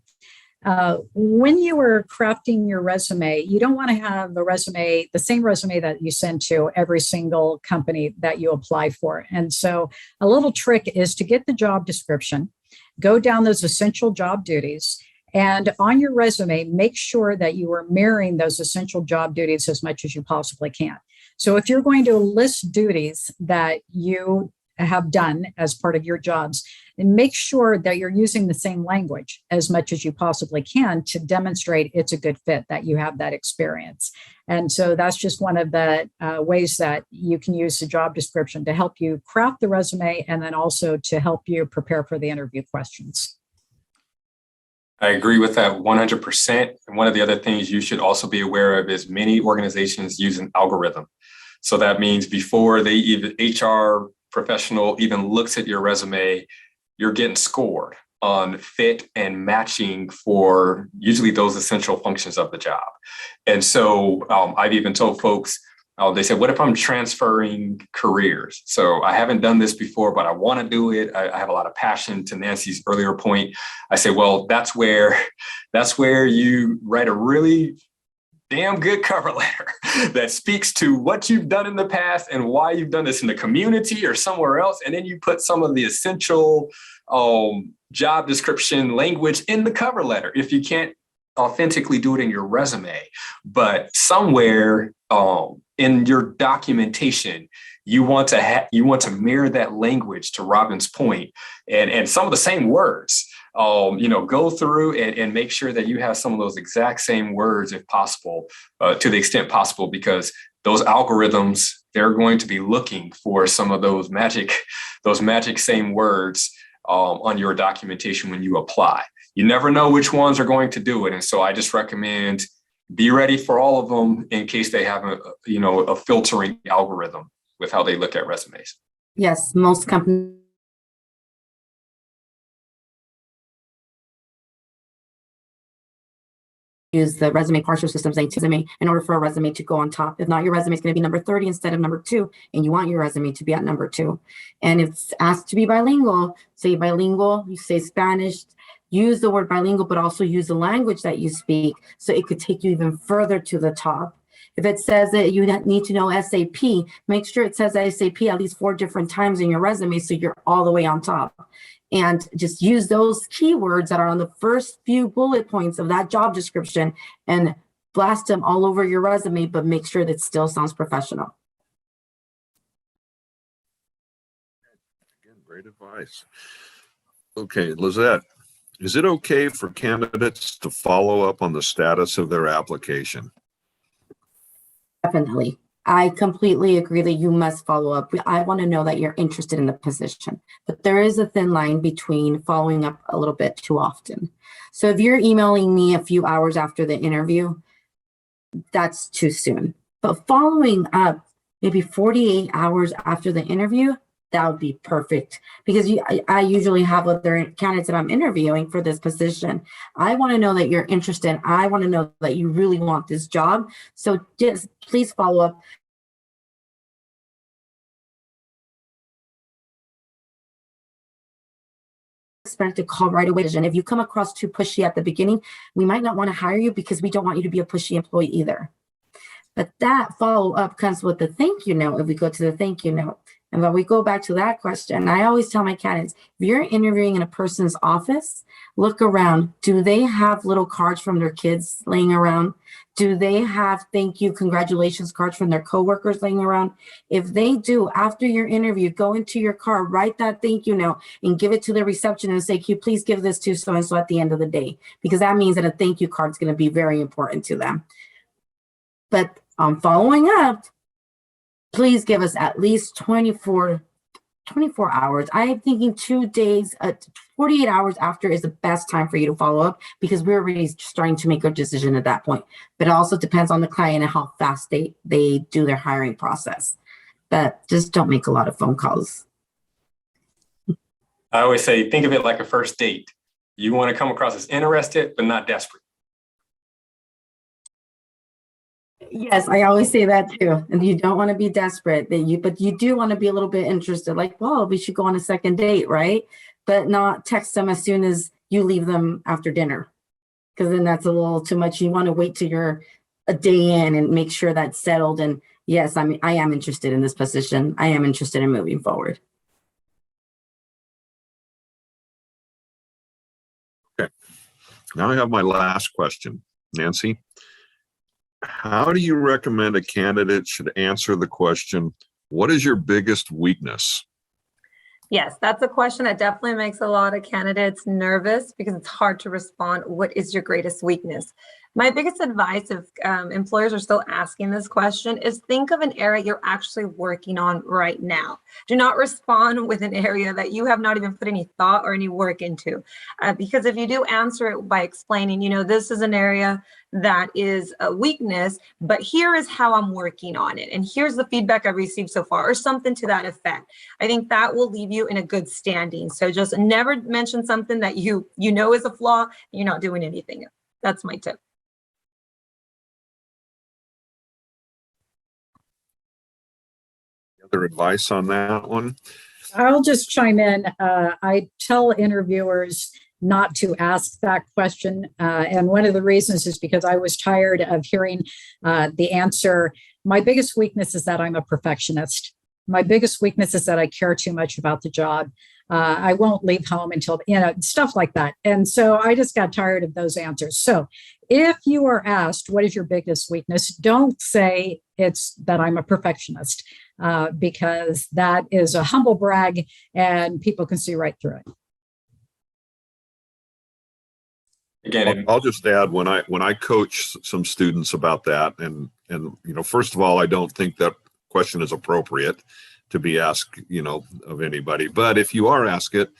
When you are crafting your resume, you don't want to have the same resume that you send to every single company that you apply for. And so a little trick is to get the job description, go down those essential job duties, and on your resume, make sure that you are mirroring those essential job duties as much as you possibly can. So if you're going to list duties that you have done as part of your jobs, and make sure that you're using the same language as much as you possibly can to demonstrate it's a good fit, that you have that experience. And so that's just one of the ways that you can use the job description to help you craft the resume and then also to help you prepare for the interview questions. I agree with that 100%. And one of the other things you should also be aware of is many organizations use an algorithm. So that means before they even HR professional even looks at your resume, you're getting scored on fit and matching for usually those essential functions of the job. And so I've even told folks, they said, what if I'm transferring careers? So I haven't done this before, but I want to do it. I have a lot of passion. To Nancy's earlier point, I say, well, that's where you write a really damn good cover letter that speaks to what you've done in the past and why you've done this in the community or somewhere else. And then you put some of the essential job description language in the cover letter if you can't authentically do it in your resume. But somewhere in your documentation, you want to mirror that language, to Robin's point, and some of the same words. Go through and make sure that you have some of those exact same words, if possible, to the extent possible, because those algorithms, they're going to be looking for some of those magic same words on your documentation when you apply. You never know which ones are going to do it. And so I just recommend be ready for all of them in case they have a filtering algorithm with how they look at resumes. Yes, most companies use the resume parsing systems resume in order for a resume to go on top. If not, your resume is going to be number 30 instead of number 2, and you want your resume to be at number 2. And if it's asked to be bilingual, say bilingual, you say Spanish, use the word bilingual, but also use the language that you speak so it could take you even further to the top. If it says that you need to know SAP, make sure it says SAP at least 4 different times in your resume so you're all the way on top. And just use those keywords that are on the first few bullet points of that job description and blast them all over your resume, but make sure that it still sounds professional. Again, great advice. Okay, Lizette, is it okay for candidates to follow up on the status of their application? Definitely. I completely agree that you must follow up. I want to know that you're interested in the position, but there is a thin line between following up a little bit too often. So if you're emailing me a few hours after the interview, that's too soon. But following up maybe 48 hours after the interview, that would be perfect, because I usually have other candidates that I'm interviewing for this position. I want to know that you're interested. I want to know that you really want this job. So just please follow up. Expect a call right away. And if you come across too pushy at the beginning, we might not want to hire you because we don't want you to be a pushy employee either. But that follow-up comes with the thank you note if we go to the thank you note. And when we go back to that question, I always tell my candidates, if you're interviewing in a person's office, look around. Do they have little cards from their kids laying around? Do they have thank you, congratulations cards from their coworkers laying around? If they do, after your interview, go into your car, write that thank you note and give it to the reception and say, can you please give this to so-and-so at the end of the day? Because that means that a thank you card is going to be very important to them. But following up, please give us at least 24 hours. I'm thinking 2 days, 48 hours after is the best time for you to follow up, because we're already starting to make a decision at that point. But it also depends on the client and how fast they do their hiring process. But just don't make a lot of phone calls. I always say, think of it like a first date. You want to come across as interested, but not desperate. Yes, I always say that too. And you don't want to be desperate, but you do want to be a little bit interested, like, well, we should go on a second date, right? But not text them as soon as you leave them after dinner. because then that's a little too much. You want to wait till you're a day in and make sure that's settled. And yes, I am interested in this position. I am interested in moving forward. Okay. Now I have my last question. Nancy, how do you recommend a candidate should answer the question, what is your biggest weakness? Yes, that's a question that definitely makes a lot of candidates nervous because it's hard to respond. What is your greatest weakness? My biggest advice, if employers are still asking this question, is think of an area you're actually working on right now. Do not respond with an area that you have not even put any thought or any work into. Because if you do answer it by explaining, this is an area that is a weakness, but here is how I'm working on it. And here's the feedback I've received so far, or something to that effect. I think that will leave you in a good standing. So just never mention something that you know is a flaw, and you're not doing anything. That's my tip. Other advice on that one? I'll just chime in. I tell interviewers not to ask that question. And one of the reasons is because I was tired of hearing the answer. My biggest weakness is that I'm a perfectionist. My biggest weakness is that I care too much about the job. I won't leave home until, stuff like that. And so I just got tired of those answers. So if you are asked, what is your biggest weakness? Don't say it's that I'm a perfectionist, because that is a humble brag and people can see right through it. Again, I'll just add, when I coach some students about that, and first of all, I don't think that question is appropriate to be asked, of anybody. But if you are asked it,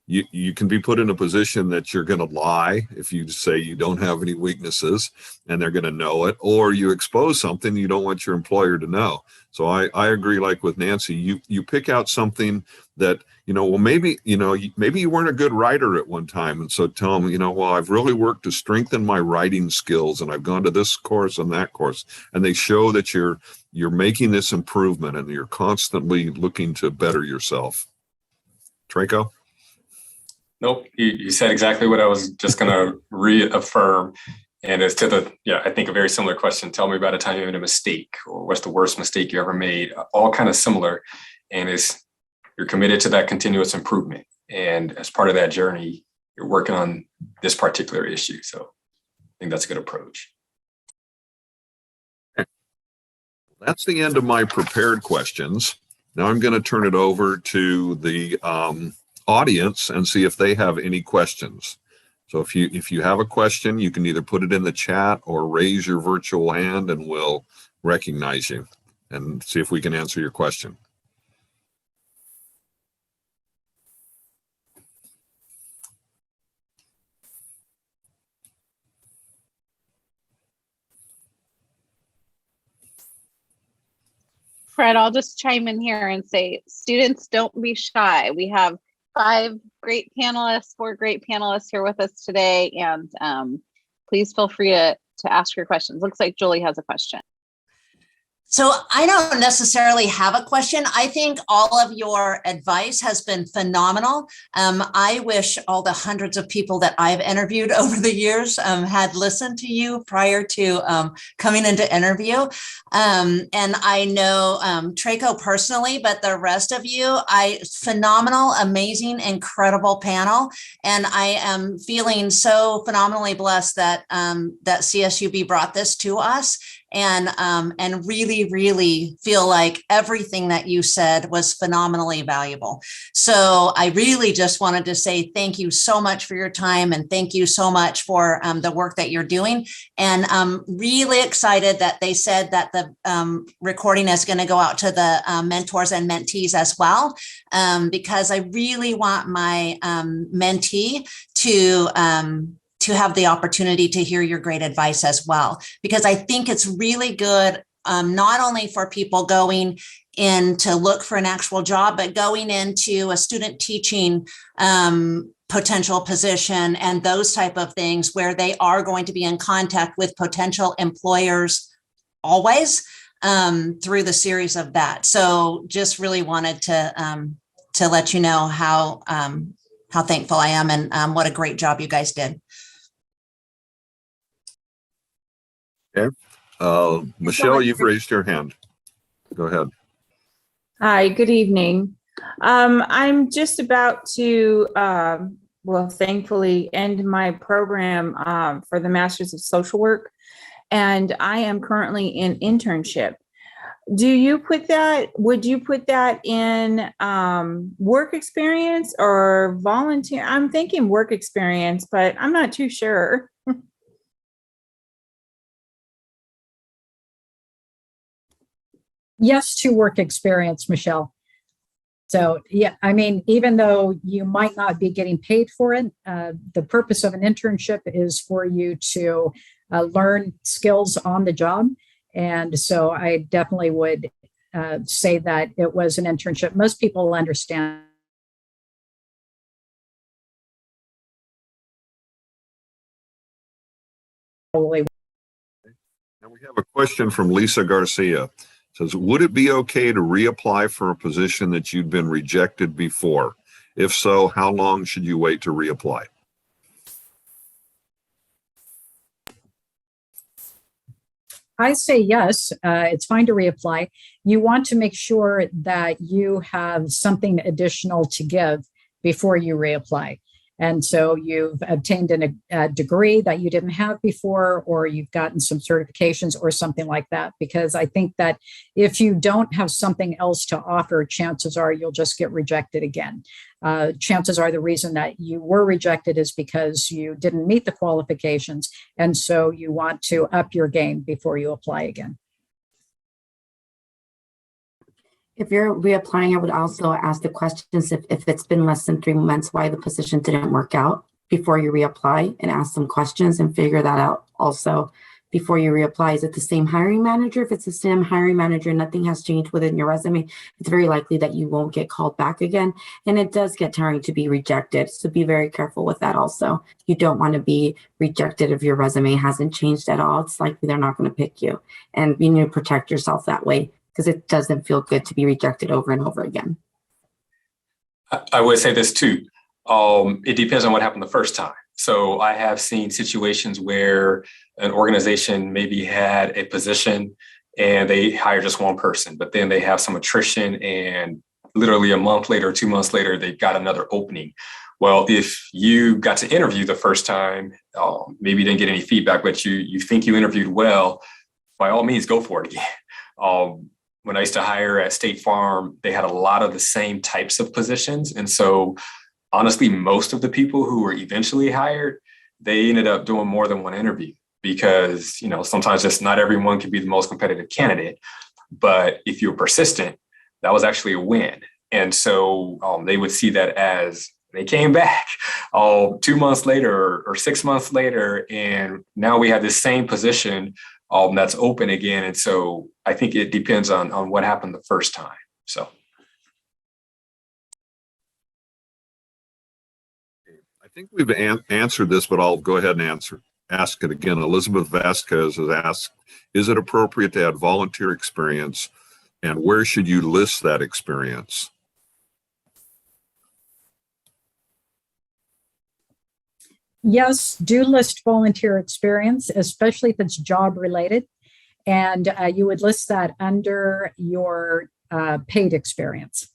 you can be put in a position that you're going to lie if you say you don't have any weaknesses, and they're going to know it, or you expose something you don't want your employer to know. So I agree, like with Nancy, you pick out something that, maybe you weren't a good writer at one time. And so tell them, I've really worked to strengthen my writing skills, and I've gone to this course and that course. And they show that you're making this improvement and you're constantly looking to better yourself. Traco? Nope, you said exactly what I was just going to reaffirm. And as to I think a very similar question. Tell me about a time you made a mistake, or what's the worst mistake you ever made? All kind of similar. And you're committed to that continuous improvement. And as part of that journey, you're working on this particular issue. So I think that's a good approach. That's the end of my prepared questions. Now I'm going to turn it over to the audience and see if they have any questions. So if you have a question, you can either put it in the chat or raise your virtual hand and we'll recognize you and see if we can answer your question. Fred, I'll just chime in here and say, students, don't be shy. We have 4 great panelists here with us today, and please feel free to ask your questions. Looks like Julie has a question. So I don't necessarily have a question. I think all of your advice has been phenomenal. I wish all the hundreds of people that I've interviewed over the years had listened to you prior to coming into interview. And I know Traco personally, but the rest of you, phenomenal, amazing, incredible panel. And I am feeling so phenomenally blessed that that CSUB brought this to us. And really, really feel like everything that you said was phenomenally valuable. So I really just wanted to say thank you so much for your time, and thank you so much for the work that you're doing. And I'm really excited that they said that the recording is going to go out to the mentors and mentees as well, because I really want my mentee to have the opportunity to hear your great advice as well, because I think it's really good, not only for people going in to look for an actual job, but going into a student teaching potential position and those type of things where they are going to be in contact with potential employers always through the series of that. So just really wanted to let you know how thankful I am and what a great job you guys did. Okay. Michelle, you've raised your hand. Go ahead. Hi, good evening. I'm just about to, well, thankfully end my program for the Masters of Social Work, and I am currently in internship. Do you put that, would you put that in work experience or volunteer? I'm thinking work experience, but I'm not too sure. Yes to work experience, Michelle. So yeah, I mean, even though you might not be getting paid for it, the purpose of an internship is for you to learn skills on the job. And so I definitely would say that it was an internship. Most people understand. Now we have a question from Lisa Garcia. It says, would it be okay to reapply for a position that you'd been rejected before? If so, how long should you wait to reapply? I say yes, it's fine to reapply. You want to make sure that you have something additional to give before you reapply. And so you've obtained a degree that you didn't have before, or you've gotten some certifications or something like that. Because I think that if you don't have something else to offer, chances are you'll just get rejected again. Chances are the reason that you were rejected is because you didn't meet the qualifications. And so you want to up your game before you apply again. If you're reapplying, I would also ask the questions if it's been less than 3 months, why the position didn't work out before you reapply, and ask some questions and figure that out also before you reapply. Is it the same hiring manager? If it's the same hiring manager, nothing has changed within your resume, it's very likely that you won't get called back again. And it does get tiring to be rejected. So be very careful with that also. You don't want to be rejected if your resume hasn't changed at all. It's likely they're not going to pick you. And you need to protect yourself that way, because it doesn't feel good to be rejected over and over again. I would say this too. It depends on what happened the first time. So I have seen situations where an organization maybe had a position and they hire just one person, but then they have some attrition, and literally a month later, 2 months later, they've got another opening. Well, if you got to interview the first time, maybe you didn't get any feedback, but you think you interviewed well, by all means, go for it again. When I used to hire at State Farm, they had a lot of the same types of positions. And so honestly, most of the people who were eventually hired, they ended up doing more than one interview because, you know, sometimes just not everyone can be the most competitive candidate. But if you're persistent, that was actually a win. And so they would see that as they came back 2 months later or 6 months later, and now we have this same position that's open again. And so I think it depends on what happened the first time. So I think we've answered this, but I'll go ahead and ask it again. Elizabeth Vasquez has asked, is it appropriate to add volunteer experience, and where should you list that experience? Yes, do list volunteer experience, especially if it's job related. And you would list that under your paid experience.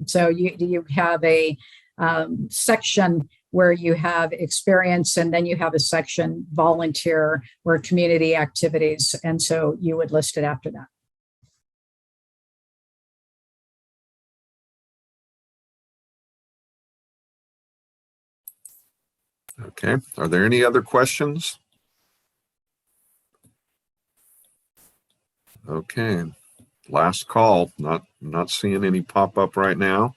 So you have a section where you have experience, and then you have a section volunteer or community activities. And so you would list it after that. Okay. Are there any other questions? Okay. Last call. Not seeing any pop up right now.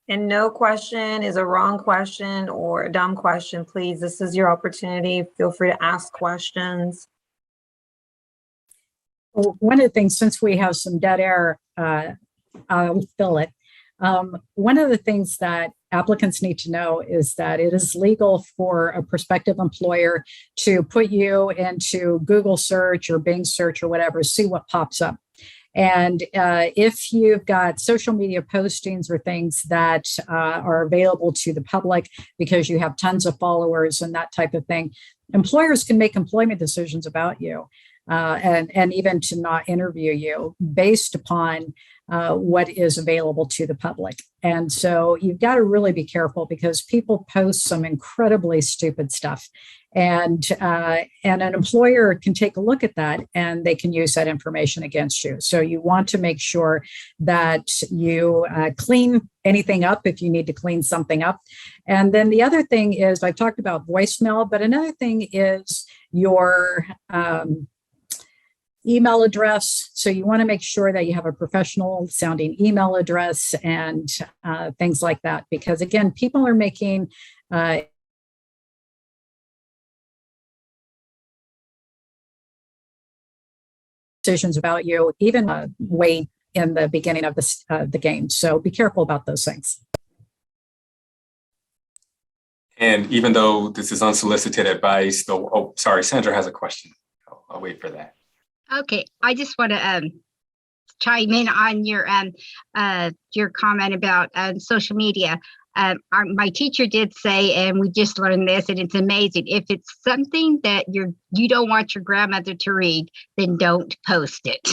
And no question is a wrong question or a dumb question, please. This is your opportunity. Feel free to ask questions. Well, one of the things, since we have some dead air, I'll fill it. One of the things that applicants need to know is that it is legal for a prospective employer to put you into Google search or Bing search or whatever, see what pops up. And if you've got social media postings or things that are available to the public because you have tons of followers and that type of thing, employers can make employment decisions about you and even to not interview you based upon what is available to the public. And so you've got to really be careful because people post some incredibly stupid stuff. And an employer can take a look at that and they can use that information against you. So you want to make sure that you clean anything up if you need to clean something up. And then the other thing is, I've talked about voicemail, but another thing is your email address. So you want to make sure that you have a professional sounding email address and things like that, because again, people are making decisions about you, even way in the beginning of the game. So be careful about those things. And even though this is unsolicited advice, though, oh, sorry, Sandra has a question. I'll wait for that. Okay, I just want to chime in on your comment about social media. My teacher did say, and we just learned this, and it's amazing. If it's something that you don't want your grandmother to read, then don't post it.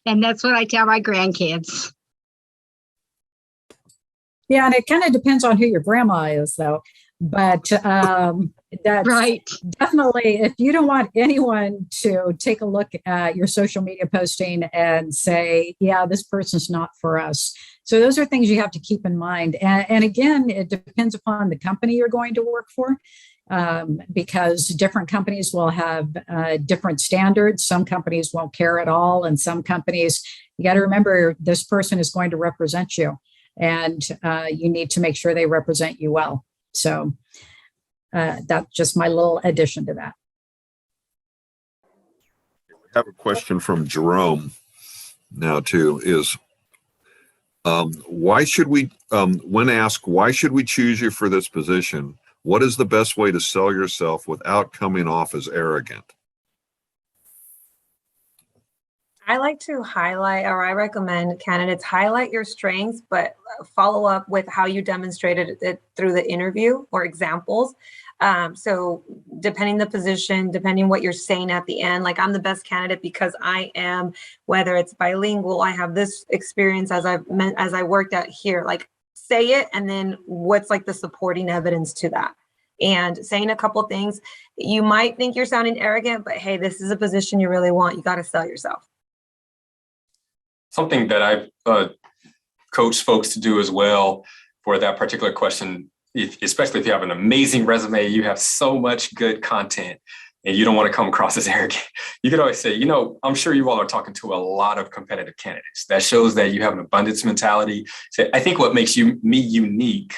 And that's what I tell my grandkids. Yeah, and it kind of depends on who your grandma is, though. But that's right. Definitely, if you don't want anyone to take a look at your social media posting and say, yeah, this person's not for us. So those are things you have to keep in mind. And again, it depends upon the company you're going to work for, because different companies will have different standards. Some companies won't care at all. And some companies, you got to remember, this person is going to represent you. And you need to make sure they represent you well. So that's just my little addition to that. We have a question from Jerome now too, is why should we, when asked, why should we choose you for this position? What is the best way to sell yourself without coming off as arrogant? I like to highlight, or I recommend candidates highlight your strengths, but follow up with how you demonstrated it through the interview or examples. So depending the position, depending what you're saying at the end, like I'm the best candidate because I am, whether it's bilingual, I have this experience as I worked at here, like say it, and then what's like the supporting evidence to that. And saying a couple things, you might think you're sounding arrogant, but hey, this is a position you really want. You got to sell yourself. Something that I've coached folks to do as well for that particular question, especially if you have an amazing resume, you have so much good content and you don't want to come across as arrogant. You could always say, I'm sure you all are talking to a lot of competitive candidates. That shows that you have an abundance mentality. So I think what makes me unique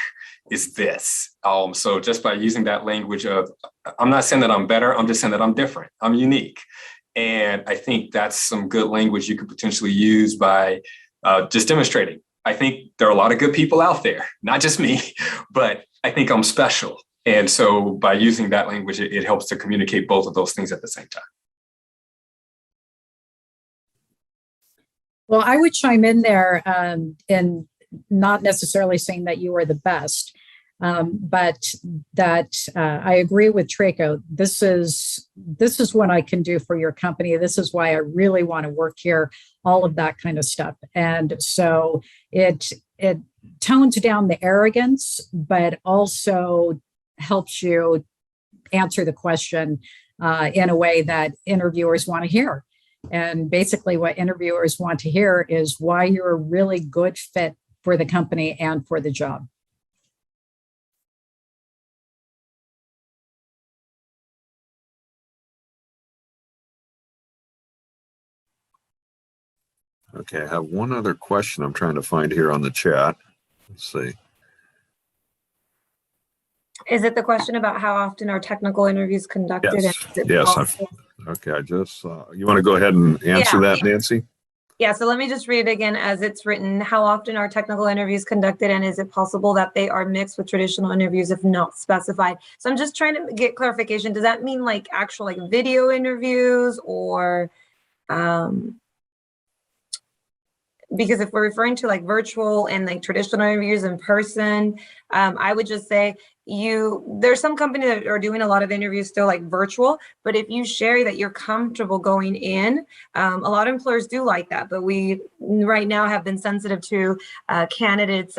is this. So just by using that language of, I'm not saying that I'm better, I'm just saying that I'm different, I'm unique. And I think that's some good language you could potentially use by just demonstrating. I think there are a lot of good people out there, not just me, but I think I'm special. And so by using that language, it helps to communicate both of those things at the same time. Well, I would chime in there in not necessarily saying that you are the best, but that I agree with Traco. This is what I can do for your company. This is why I really want to work here, all of that kind of stuff. And so it tones down the arrogance, but also helps you answer the question in a way that interviewers want to hear. And basically what interviewers want to hear is why you're a really good fit for the company and for the job. Okay, I have one other question I'm trying to find here on the chat. Let's see. Is it the question about how often are technical interviews conducted? Yes. Okay, I just you want to go ahead and answer that, Nancy? Yeah, so let me just read it again as it's written. How often are technical interviews conducted, and is it possible that they are mixed with traditional interviews if not specified? So I'm just trying to get clarification. Does that mean like actual like video interviews, or Because if we're referring to like virtual and like traditional interviews in person, I would just say there's some companies that are doing a lot of interviews still like virtual, but if you share that you're comfortable going in, a lot of employers do like that, but we right now have been sensitive to candidates'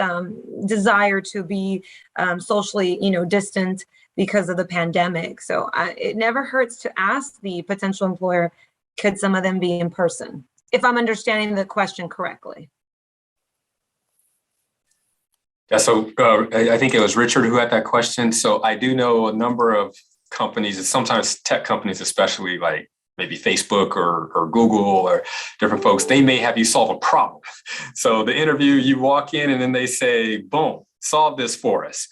desire to be socially, distant because of the pandemic. So it never hurts to ask the potential employer, could some of them be in person? If I'm understanding the question correctly. Yeah, so I think it was Richard who had that question. So I do know a number of companies, and sometimes tech companies, especially like maybe Facebook or Google or different folks, they may have you solve a problem. So the interview, you walk in and then they say, boom, solve this for us.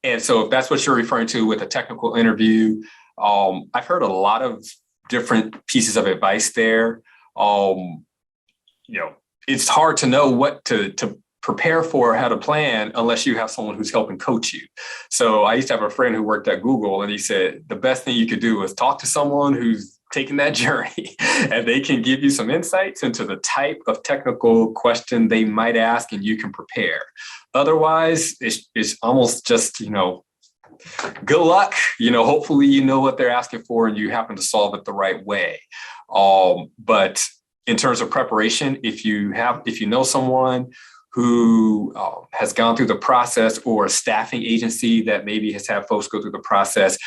And so if that's what you're referring to with a technical interview, I've heard a lot of different pieces of advice there. It's hard to know what to prepare for, how to plan, unless you have someone who's helping coach you. So I used to have a friend who worked at Google, and he said the best thing you could do is talk to someone who's taking that journey, and they can give you some insights into the type of technical question they might ask, and you can prepare. Otherwise, it's almost just, good luck. Hopefully you know what they're asking for and you happen to solve it the right way. But in terms of preparation, if you know someone who has gone through the process, or a staffing agency that maybe has had folks go through the process,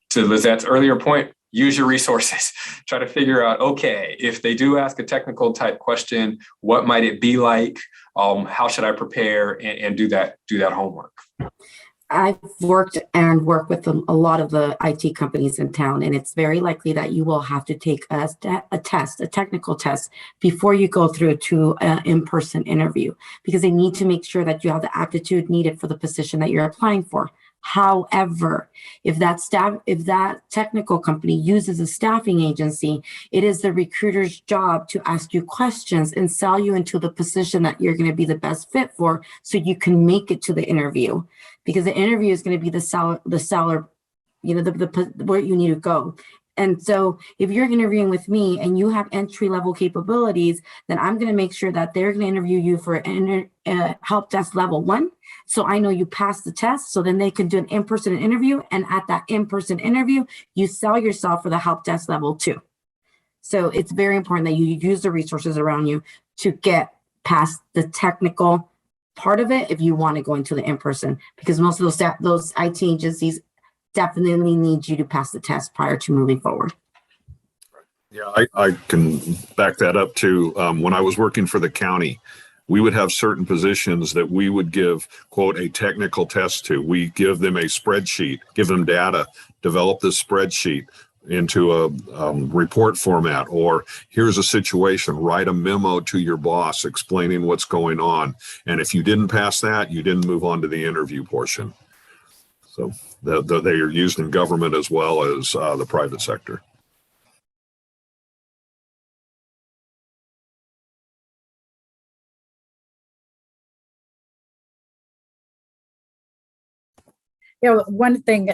to Lizette's earlier point, use your resources. Try to figure out, okay, if they do ask a technical type question, what might it be like? How should I prepare and do that homework? I've worked with a lot of the IT companies in town, and it's very likely that you will have to take a technical test, before you go through to an in-person interview, because they need to make sure that you have the aptitude needed for the position that you're applying for. However, if that technical company uses a staffing agency, it is the recruiter's job to ask you questions and sell you into the position that you're going to be the best fit for, so you can make it to the interview. Because the interview is going to be the seller, where you need to go. And so if you're interviewing with me and you have entry-level capabilities, then I'm going to make sure that they're going to interview you for help desk level 1. So I know you passed the test, so then they can do an in-person interview. And at that in-person interview, you sell yourself for the help desk level 2. So it's very important that you use the resources around you to get past the technical part of it if you want to go into the in-person, because most of those IT agencies definitely need you to pass the test prior to moving forward. Yeah, I can back that up too. When I was working for the county, we would have certain positions that we would give, quote, a technical test to. We give them a spreadsheet, give them data, develop this spreadsheet into a report format, or here's a situation, write a memo to your boss explaining what's going on. And if you didn't pass that, you didn't move on to the interview portion. So they are used in government as well as the private sector. One thing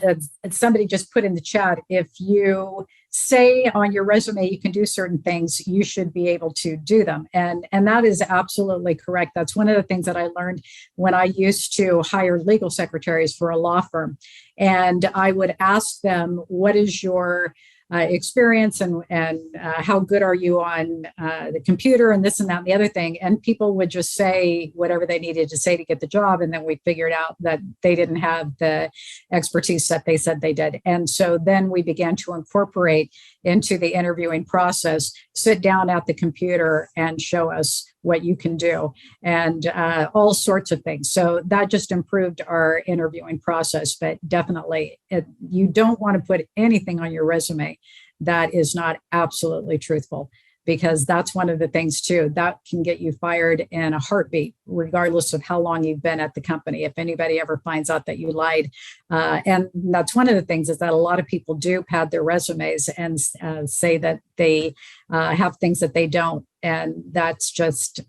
somebody just put in the chat, if you say on your resume you can do certain things, you should be able to do them. And that is absolutely correct. That's one of the things that I learned when I used to hire legal secretaries for a law firm. And I would ask them, what is your experience and how good are you on the computer and this and that and the other thing. And people would just say whatever they needed to say to get the job. And then we figured out that they didn't have the expertise that they said they did. And so then we began to incorporate into the interviewing process, sit down at the computer and show us what you can do, and all sorts of things. So that just improved our interviewing process. But definitely, you don't want to put anything on your resume that is not absolutely truthful, because that's one of the things too that can get you fired in a heartbeat, regardless of how long you've been at the company. If anybody ever finds out that you lied, and that's one of the things, is that a lot of people do pad their resumes and say that they have things that they don't, and that's just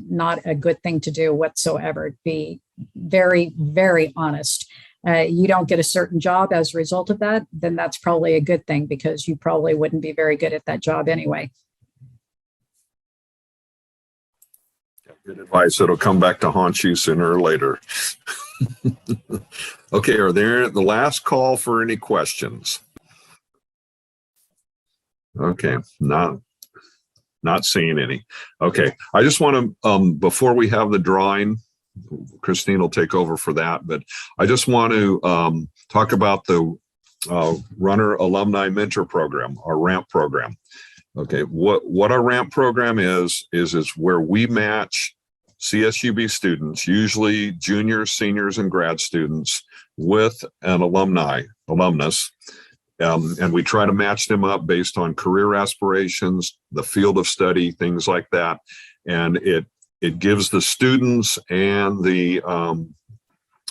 not a good thing to do whatsoever. Be very, very honest you don't get a certain job as a result of that, then that's probably a good thing, because you probably wouldn't be very good at that job anyway. Good advice. It'll come back to haunt you sooner or later. Okay, are there the last call for any questions? Okay, not seeing any. Okay, I just want to, before we have the drawing, Christine will take over for that, but I just want to talk about the Runner Alumni Mentor Program, our RAMP program. Okay, what our RAMP program is where we match CSUB students, usually juniors, seniors, and grad students, with an alumnus. And we try to match them up based on career aspirations, the field of study, things like that. And it gives the students and the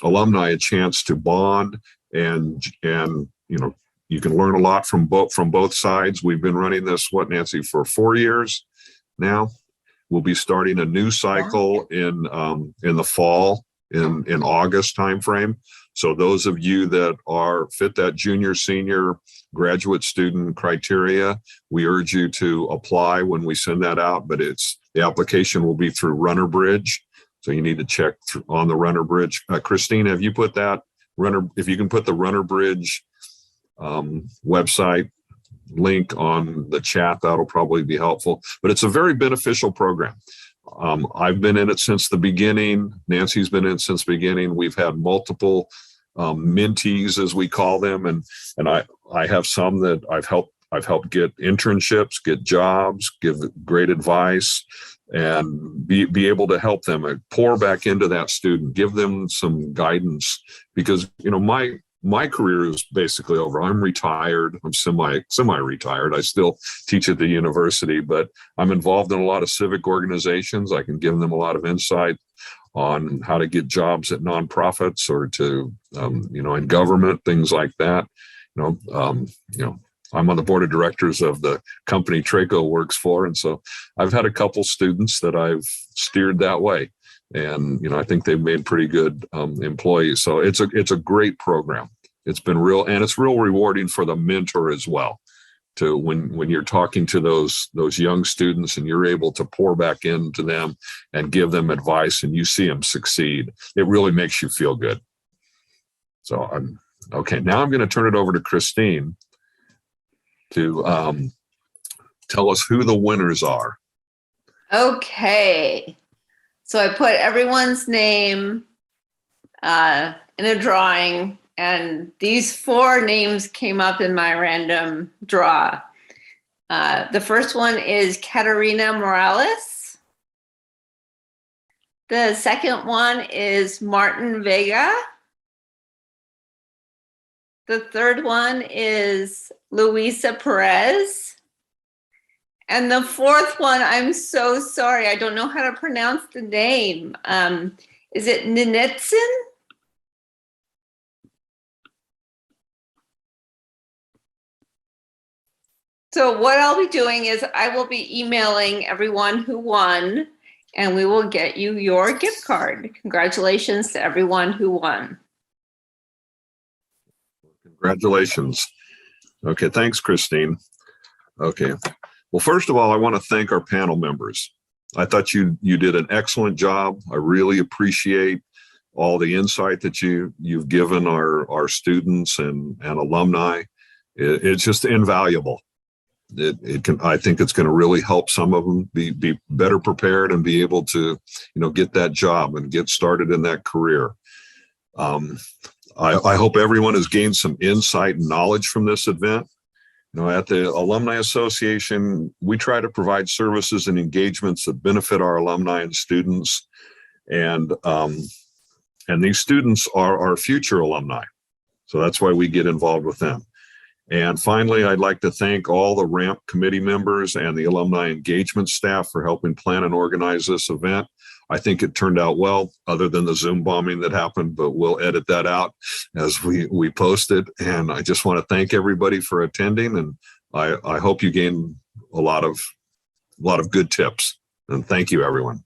alumni a chance to bond, and you can learn a lot from both sides. We've been running this, Nancy, for 4 years now. We'll be starting a new cycle in the fall, in August timeframe. So those of you that fit that junior, senior, graduate student criteria, we urge you to apply when we send that out. But the application will be through Runner Bridge, so you need to check on the Runner Bridge. Christine, have you put that if you can put the Runner Bridge website link on the chat, that'll probably be helpful. But it's a very beneficial program. I've been in it since the beginning. Nancy's been in it since the beginning. We've had multiple mentees, as we call them, and I have some that I've helped get internships, get jobs, give great advice, and be able to help them pour back into that student, give them some guidance, because my career is basically over. I'm retired. I'm semi-retired. I still teach at the university, but I'm involved in a lot of civic organizations. I can give them a lot of insight on how to get jobs at nonprofits or to, in government, things like that. I'm on the board of directors of the company Traco works for. And so I've had a couple students that I've steered that way. And, I think they've made pretty good employees. So it's a great program. It's been it's real rewarding for the mentor as well. To when you're talking to those young students and you're able to pour back into them and give them advice and you see them succeed, it really makes you feel good. So okay. Now I'm going to turn it over to Christine to tell us who the winners are. Okay. So I put everyone's name in a drawing, and these 4 names came up in my random draw. The first one is Katerina Morales. The second one is Martin Vega. The third one is Luisa Perez. And the fourth one, I'm so sorry, I don't know how to pronounce the name. Is it Ninetsin? So what I'll be doing is I will be emailing everyone who won, and we will get you your gift card. Congratulations to everyone who won. Congratulations. Okay, thanks, Christine. Okay. Well, first of all, I want to thank our panel members. I thought you did an excellent job. I really appreciate all the insight that you've given our students and alumni. It's just invaluable. I think it's going to really help some of them be better prepared and be able to, get that job and get started in that career. I hope everyone has gained some insight and knowledge from this event. At the Alumni Association, we try to provide services and engagements that benefit our alumni and students. And these students are our future alumni. So that's why we get involved with them. And finally, I'd like to thank all the RAMP committee members and the alumni engagement staff for helping plan and organize this event. I think it turned out well, other than the Zoom bombing that happened, but we'll edit that out as we post it. And I just want to thank everybody for attending, and I hope you gain a lot of good tips. And thank you, everyone.